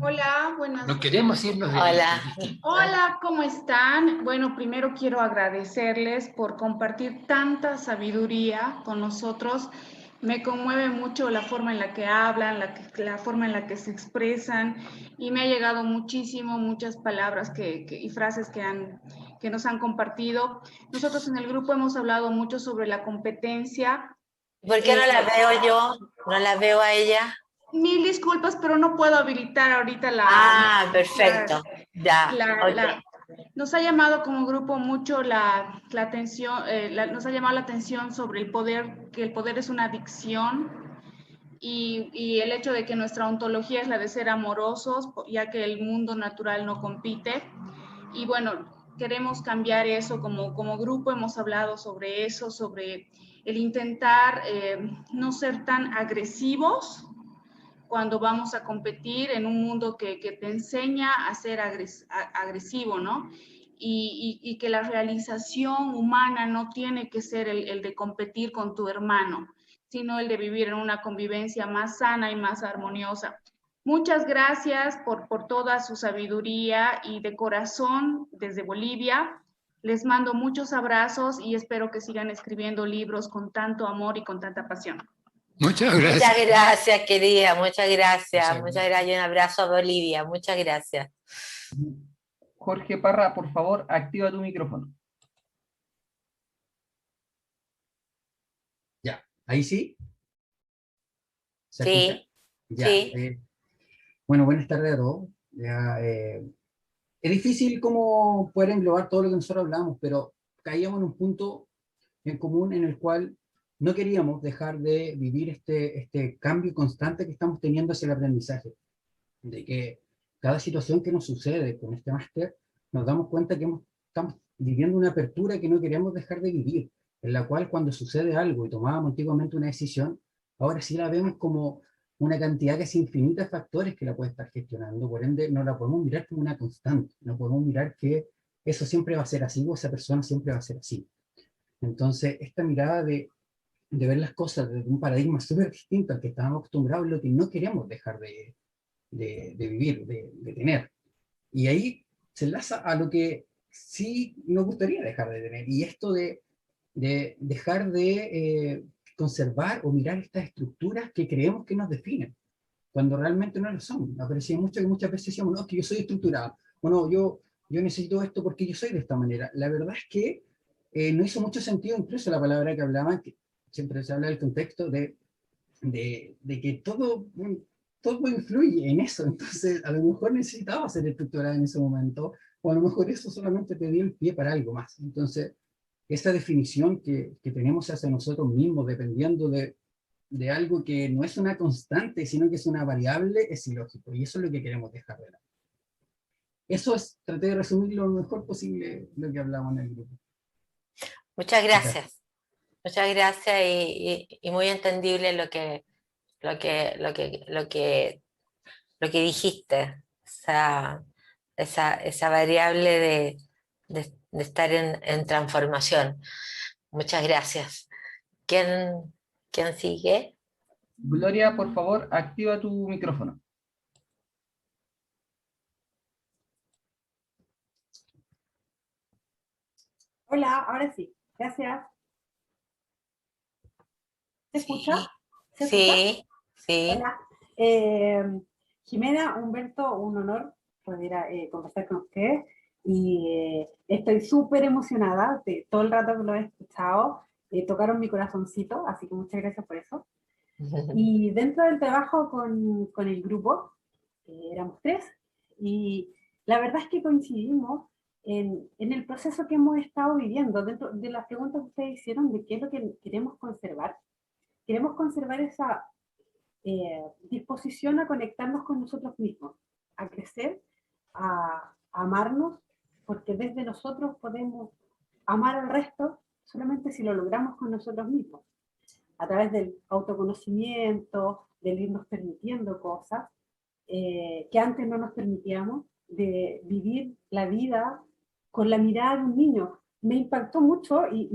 Hola, buenas. No queremos irnos de Hola. Hola, ¿cómo están? Bueno, primero quiero agradecerles por compartir tanta sabiduría con nosotros. Me conmueve mucho la forma en la que hablan, la forma en la que se expresan, y me ha llegado muchísimo, muchas palabras y frases que nos han compartido. Nosotros en el grupo hemos hablado mucho sobre la competencia. ¿Por qué no la veo yo? ¿No la veo a ella? Mil disculpas, pero no puedo habilitar ahorita perfecto. Ya. Nos ha llamado como grupo mucho la atención, nos ha llamado la atención sobre el poder, que el poder es una adicción, y el hecho de que nuestra ontología es la de ser amorosos, ya que el mundo natural no compite. Y bueno, queremos cambiar eso como grupo, hemos hablado sobre eso, sobre el intentar no ser tan agresivos cuando vamos a competir en un mundo que te enseña a ser agresivo, ¿no? Y que la realización humana no tiene que ser el de competir con tu hermano, sino el de vivir en una convivencia más sana y más armoniosa. Muchas gracias por toda su sabiduría, y de corazón, desde Bolivia, les mando muchos abrazos y espero que sigan escribiendo libros con tanto amor y con tanta pasión. Muchas gracias. Muchas gracias, querida. Muchas gracias. Muchas gracias. Un abrazo a Bolivia. Muchas gracias. Jorge Parra, por favor, activa tu micrófono. Ya, ahí sí. ¿Se Sí, escucha? Ya, sí. Bueno, buenas tardes a todos. Ya, es difícil como poder englobar todo lo que nosotros hablamos, pero caíamos en un punto en común en el cual no queríamos dejar de vivir este cambio constante que estamos teniendo hacia el aprendizaje. De que cada situación que nos sucede con este máster, nos damos cuenta que estamos viviendo una apertura que no queremos dejar de vivir, en la cual cuando sucede algo y tomábamos antiguamente una decisión, ahora sí la vemos como una cantidad que es infinita de factores que la puede estar gestionando, por ende no la podemos mirar como una constante, no podemos mirar que eso siempre va a ser así o esa persona siempre va a ser así. Entonces, esta mirada de ver las cosas desde un paradigma súper distinto al que estábamos acostumbrados es lo que no queremos dejar de vivir, de tener. Y ahí se enlaza a lo que sí nos gustaría dejar de tener, y esto de dejar de conservar o mirar estas estructuras que creemos que nos definen, cuando realmente no lo son. Me parecía mucho que muchas veces decíamos, no, que yo soy estructurado, o no, yo necesito esto porque yo soy de esta manera. La verdad es que no hizo mucho sentido incluso la palabra que hablaban, que siempre se habla del contexto de que todo influye en eso. Entonces a lo mejor necesitaba ser estructurada en ese momento, o a lo mejor eso solamente te dio el pie para algo más. Entonces esa definición que tenemos hacia nosotros mismos, dependiendo de algo que no es una constante, sino que es una variable, es ilógico, y eso es lo que queremos dejar de lado. Eso es, traté de resumir lo mejor posible lo que hablamos en el grupo. Muchas gracias. Muchas gracias, y muy entendible lo que dijiste, esa variable de estar en transformación. Muchas gracias. ¿Quién sigue? Gloria, por favor, activa tu micrófono. Hola, ahora sí, gracias. ¿Se escucha? ¿Se escucha? Sí, sí. Hola. Jimena, Humberto, un honor poder conversar con ustedes y estoy súper emocionada de todo el rato que lo he escuchado. Tocaron mi corazoncito, así que muchas gracias por eso. Y dentro del trabajo con el grupo, éramos 3, y la verdad es que coincidimos en el proceso que hemos estado viviendo, dentro de las preguntas que ustedes hicieron de qué es lo que queremos conservar. Queremos conservar esa disposición a conectarnos con nosotros mismos, a crecer, a amarnos, porque desde nosotros podemos amar al resto solamente si lo logramos con nosotros mismos, a través del autoconocimiento, del irnos permitiendo cosas que antes no nos permitíamos, de vivir la vida con la mirada de un niño. Me impactó mucho y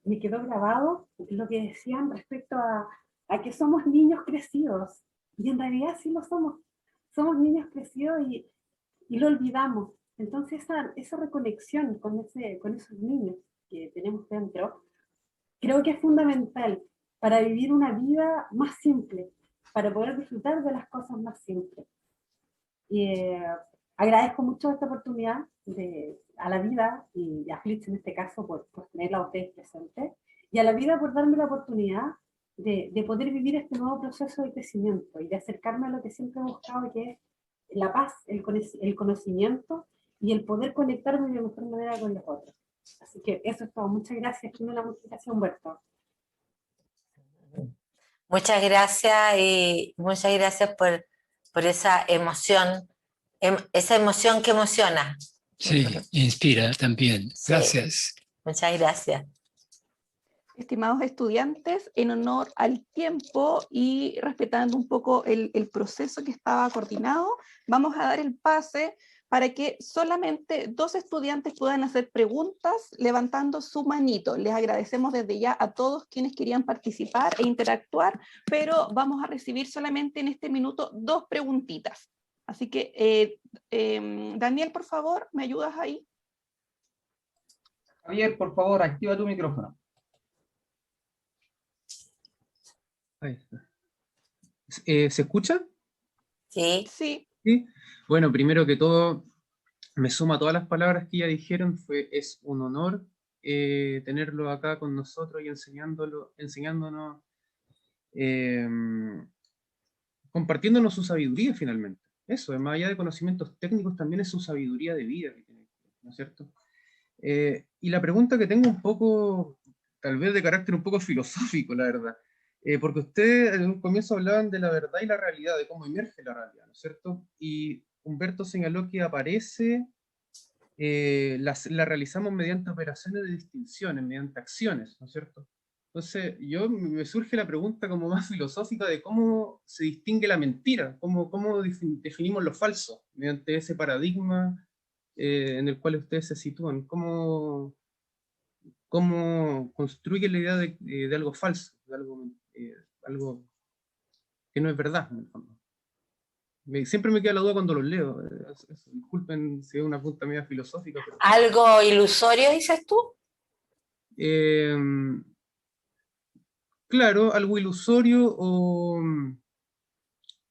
me quedó grabado lo que decían respecto a que somos niños crecidos, y en realidad sí lo somos niños crecidos y lo olvidamos. Entonces esa reconexión con esos niños que tenemos dentro, creo que es fundamental para vivir una vida más simple, para poder disfrutar de las cosas más simples. Y agradezco mucho esta oportunidad a la vida, y a Flitz en este caso por tenerla a ustedes presentes, y a la vida por darme la oportunidad de poder vivir este nuevo proceso de crecimiento y de acercarme a lo que siempre he buscado, que es la paz, el conocimiento y el poder conectarme de mejor manera con los otros. Así que eso es todo. Muchas gracias, Jimena. Muchas gracias, Humberto. Muchas gracias y muchas gracias por esa emoción que emociona. Sí, inspira también. Sí. Gracias. Muchas gracias. Estimados estudiantes, en honor al tiempo y respetando un poco el proceso que estaba coordinado, vamos a dar el pase para que solamente 2 estudiantes puedan hacer preguntas levantando su manito. Les agradecemos desde ya a todos quienes querían participar e interactuar, pero vamos a recibir solamente en este minuto 2 preguntitas. Así que, Daniel, por favor, ¿me ayudas ahí? Javier, por favor, activa tu micrófono. Ahí está. ¿Se escucha? Sí. Sí. Sí. Bueno, primero que todo, me sumo a todas las palabras que ya dijeron. Es un honor tenerlo acá con nosotros y enseñándonos, compartiéndonos su sabiduría finalmente. Eso, más allá de conocimientos técnicos, también es su sabiduría de vida, ¿no es cierto? Y la pregunta que tengo un poco, tal vez de carácter un poco filosófico, la verdad, porque ustedes en un comienzo hablaban de la verdad y la realidad, de cómo emerge la realidad, ¿no es cierto? Y Humberto señaló que aparece, la realizamos mediante operaciones de distinciones, mediante acciones, ¿no es cierto? Entonces, me surge la pregunta como más filosófica de cómo se distingue la mentira, cómo definimos lo falso, mediante ese paradigma en el cual ustedes se sitúan, cómo construyen la idea de algo falso, de algo que no es verdad, en el fondo. Siempre me queda la duda cuando los leo. Disculpen si es una pregunta media filosófica. Pero... ¿Algo ilusorio, dices tú? Claro, algo ilusorio o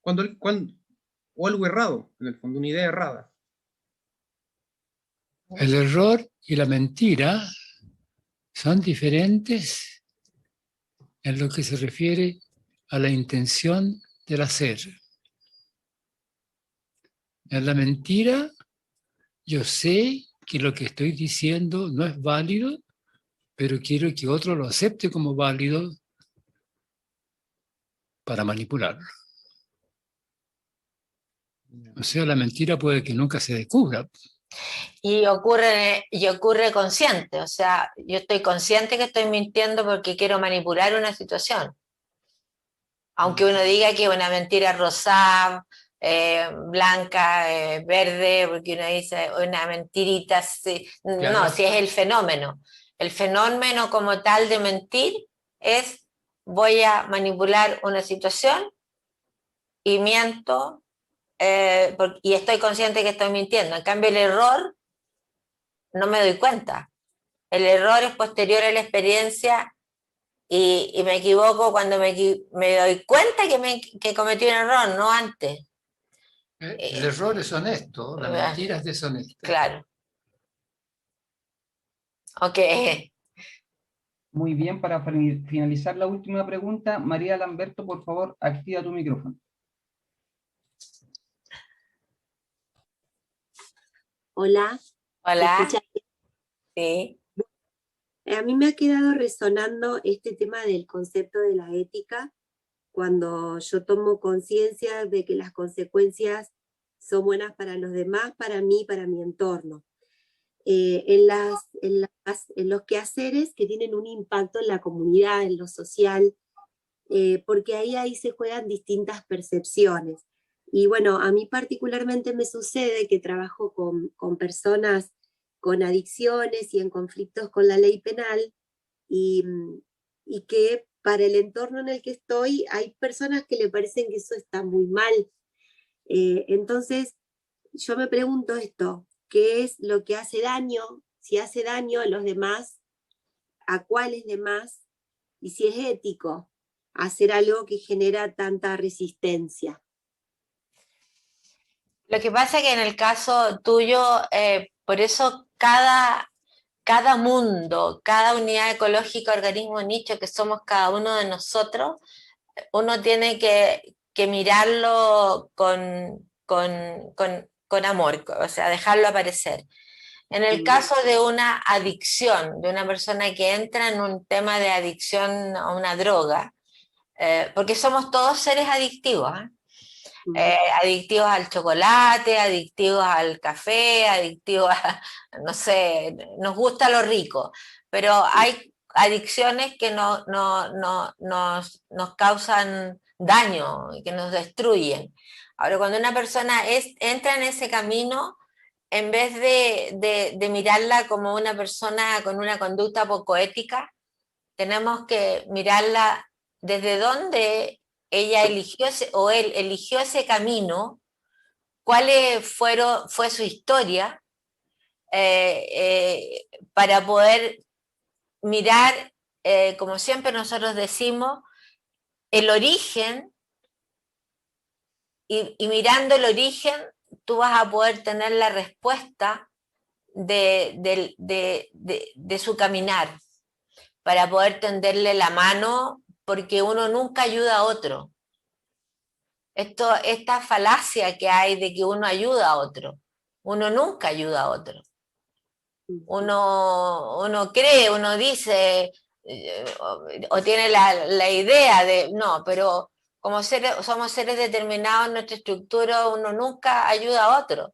algo errado, en el fondo, una idea errada. El error y la mentira son diferentes en lo que se refiere a la intención del hacer. En la mentira, yo sé que lo que estoy diciendo no es válido, pero quiero que otro lo acepte como válido para manipularlo. O sea, la mentira puede que nunca se descubra. Y ocurre consciente, o sea, yo estoy consciente que estoy mintiendo porque quiero manipular una situación. Aunque uno diga que es una mentira rosada, blanca, verde, porque uno dice una mentirita, sí. Claro. No, si es el fenómeno. El fenómeno como tal de mentir es voy a manipular una situación y miento y estoy consciente que estoy mintiendo. En cambio el error no me doy cuenta. El error es posterior a la experiencia Y me equivoco cuando me doy cuenta que cometí un error, no antes. El error es honesto, la mentira es deshonesta. Claro. Ok. Muy bien, para finalizar la última pregunta, María Lamberto, por favor, activa tu micrófono. Hola. Hola. ¿Me escuchas? Sí. A mí me ha quedado resonando este tema del concepto de la ética, cuando yo tomo conciencia de que las consecuencias son buenas para los demás, para mí, para mi entorno. En los quehaceres que tienen un impacto en la comunidad, en lo social, porque ahí se juegan distintas percepciones. Y bueno, a mí particularmente me sucede que trabajo con personas con adicciones y en conflictos con la ley penal, y que para el entorno en el que estoy hay personas que le parecen que eso está muy mal. Entonces, yo me pregunto esto, ¿qué es lo que hace daño? Si hace daño a los demás, ¿a cuáles demás? Y si es ético hacer algo que genera tanta resistencia. Lo que pasa es que en el caso tuyo, por eso cada mundo, cada unidad ecológica, organismo nicho que somos cada uno de nosotros, uno tiene que mirarlo con amor, o sea, dejarlo aparecer. En el caso de una adicción, de una persona que entra en un tema de adicción a una droga, porque somos todos seres adictivos, adictivos al chocolate, adictivos al café, adictivos a, no sé, nos gusta lo rico, pero hay adicciones que nos causan daño, que nos destruyen. Ahora, cuando una persona entra en ese camino, en vez de mirarla como una persona con una conducta poco ética, tenemos que mirarla desde dónde ella eligió o él eligió ese camino, cuál fue su historia, para poder mirar, como siempre nosotros decimos, el origen, y mirando el origen tú vas a poder tener la respuesta de su caminar, para poder tenderle la mano, porque uno nunca ayuda a otro. Esta falacia que hay de que uno ayuda a otro, uno nunca ayuda a otro. Uno cree, uno dice, o tiene la idea de, no, pero como somos seres determinados en nuestra estructura, uno nunca ayuda a otro.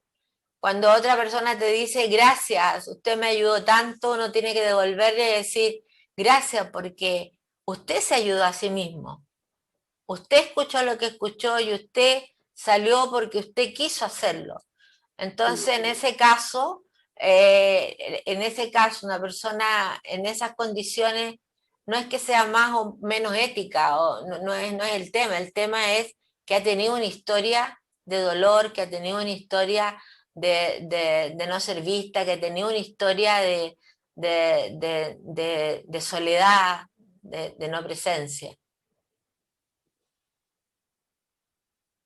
Cuando otra persona te dice, gracias, usted me ayudó tanto, uno tiene que devolverle y decir, gracias, porque usted se ayudó a sí mismo. Usted escuchó lo que escuchó y usted salió porque usted quiso hacerlo. Entonces, en ese caso, una persona en esas condiciones no es que sea más o menos ética, no es el tema es que ha tenido una historia de dolor, que ha tenido una historia de no ser vista, que ha tenido una historia de soledad, de no presencia.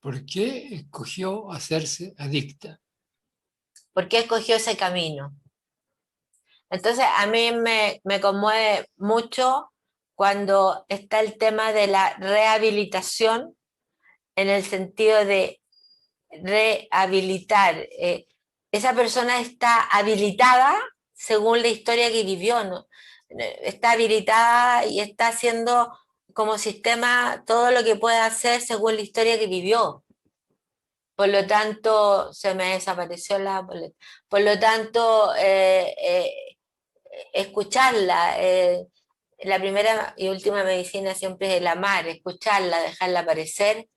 ¿Por qué escogió hacerse adicta? ¿Por qué escogió ese camino? Entonces, a mí me conmueve mucho cuando está el tema de la rehabilitación, en el sentido de rehabilitar. Esa persona está habilitada según la historia que vivió, ¿no? Está habilitada y está haciendo como sistema todo lo que puede hacer según la historia que vivió. Por lo tanto, se me desapareció la boleta. Por lo tanto, escucharla. La primera y última medicina siempre es el amar, escucharla, dejarla aparecer,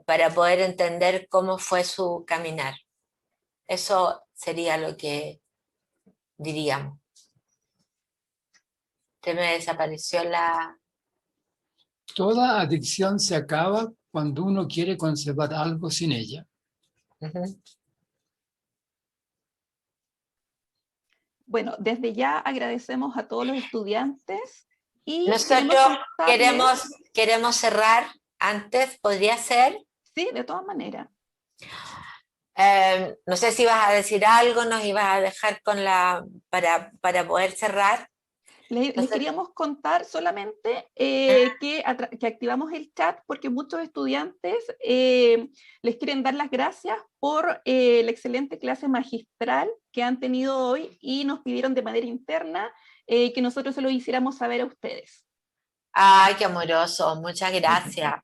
para poder entender cómo fue su caminar. Eso sería lo que diríamos. Se me desapareció la... Toda adicción se acaba cuando uno quiere conservar algo sin ella. Bueno, desde ya agradecemos a todos los estudiantes Y nosotros queremos cerrar antes, ¿podría ser? Sí, de todas maneras. No sé si vas a decir algo, nos ibas a dejar con para poder cerrar. Les queríamos contar solamente que activamos el chat porque muchos estudiantes les quieren dar las gracias por la excelente clase magistral que han tenido hoy y nos pidieron de manera interna que nosotros se lo hiciéramos saber a ustedes. Ay, qué amoroso, muchas gracias.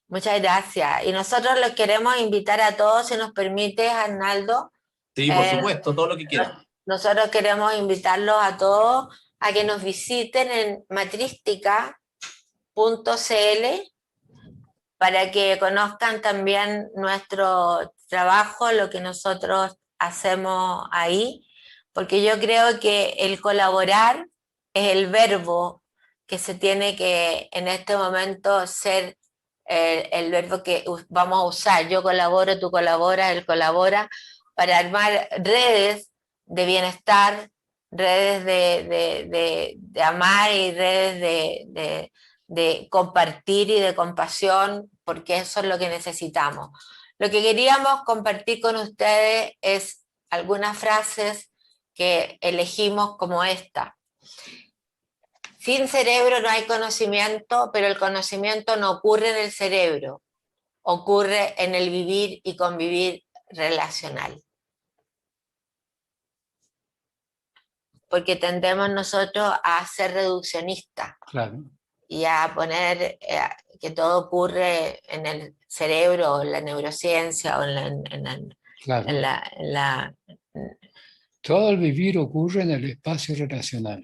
Muchas gracias. Y nosotros los queremos invitar a todos, si nos permite, Arnaldo. Sí, por supuesto, todo lo que quieran. Nosotros queremos invitarlos a todos a que nos visiten en matrística.cl para que conozcan también nuestro trabajo, lo que nosotros hacemos ahí, porque yo creo que el colaborar es el verbo que se tiene que en este momento ser el verbo que vamos a usar. Yo colaboro, tú colaboras, él colabora, para armar redes de bienestar, redes de amar y redes de compartir y de compasión, porque eso es lo que necesitamos. Lo que queríamos compartir con ustedes es algunas frases que elegimos como esta. Sin cerebro no hay conocimiento, pero el conocimiento no ocurre en el cerebro, ocurre en el vivir y convivir relacional. Porque tendemos nosotros a ser reduccionistas. Claro. Y a poner que todo ocurre en el cerebro, o en la neurociencia, o Todo el vivir ocurre en el espacio relacional.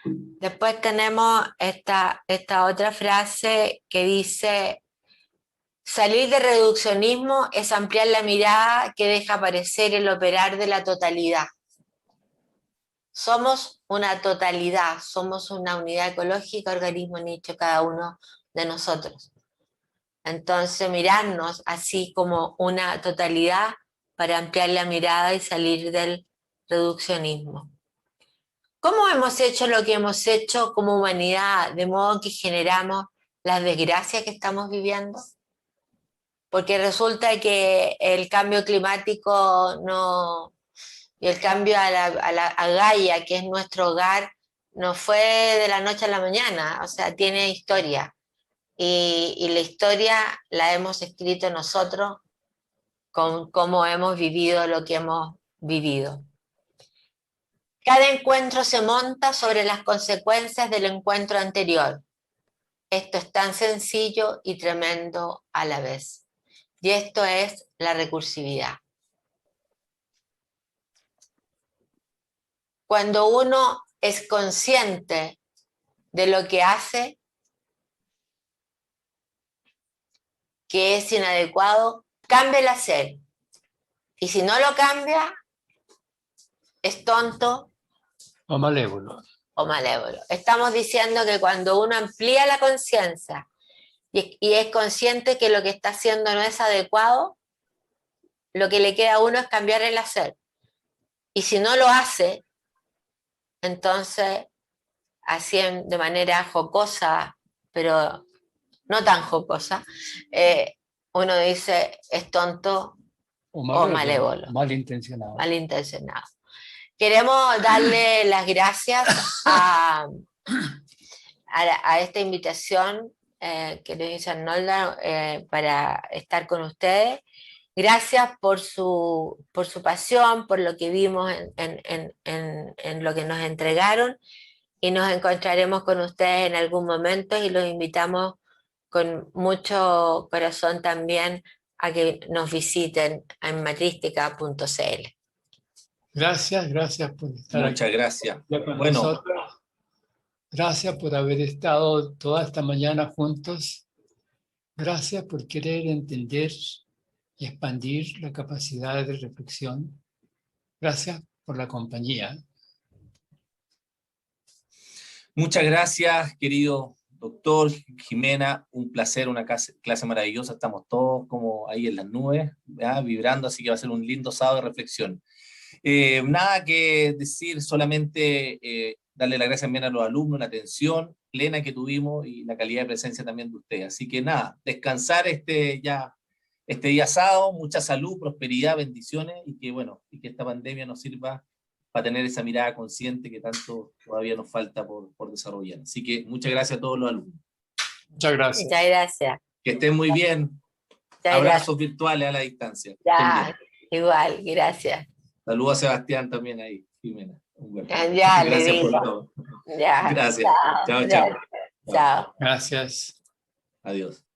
Después tenemos esta otra frase que dice: salir de reduccionismo es ampliar la mirada que deja aparecer el operar de la totalidad. Somos una totalidad, somos una unidad ecológica, organismo nicho, cada uno de nosotros. Entonces, mirarnos así como una totalidad para ampliar la mirada y salir del reduccionismo. ¿Cómo hemos hecho lo que hemos hecho como humanidad, de modo que generamos las desgracias que estamos viviendo? Porque resulta que el cambio climático y el cambio a Gaia, que es nuestro hogar, no fue de la noche a la mañana, o sea, tiene historia. Y la historia la hemos escrito nosotros con cómo hemos vivido lo que hemos vivido. Cada encuentro se monta sobre las consecuencias del encuentro anterior. Esto es tan sencillo y tremendo a la vez. Y esto es la recursividad. Cuando uno es consciente de lo que hace, que es inadecuado, cambia el hacer. Y si no lo cambia, es tonto o malévolo. Estamos diciendo que cuando uno amplía la conciencia y es consciente que lo que está haciendo no es adecuado, lo que le queda a uno es cambiar el hacer. Y si no lo hace, entonces, así de manera jocosa, pero no tan jocosa, uno dice es tonto o malévolo. Malintencionado. Queremos darle las gracias a esta invitación que nos hizo Arnoldo para estar con ustedes. Gracias por su pasión, por lo que vimos en lo que nos entregaron, y nos encontraremos con ustedes en algún momento y los invitamos con mucho corazón también a que nos visiten en matrística.cl. Gracias por estar aquí. Muchas gracias. Bueno, nosotros. Gracias por haber estado toda esta mañana juntos. Gracias por querer entender y expandir la capacidad de reflexión. Gracias por la compañía. Muchas gracias, querido doctor Jimena. Un placer, una clase maravillosa. Estamos todos como ahí en las nubes, ¿ya? Vibrando, así que va a ser un lindo sábado de reflexión. Nada que decir, solamente darle las gracias también a los alumnos, la atención, plena que tuvimos y la calidad de presencia también de ustedes. Así que nada, descansar este día sábado, mucha salud, prosperidad, bendiciones, y que esta pandemia nos sirva para tener esa mirada consciente que tanto todavía nos falta por desarrollar. Así que muchas gracias a todos los alumnos. Muchas gracias. Muchas gracias. Que estén muy bien. Muchas Abrazos gracias. virtuales a la distancia. Ya, igual, gracias. Saludos a Sebastián también ahí, Jimena. Ya, le Gracias por digo. todo. Ya. Gracias. Chao, chao. Chao. Gracias. Adiós.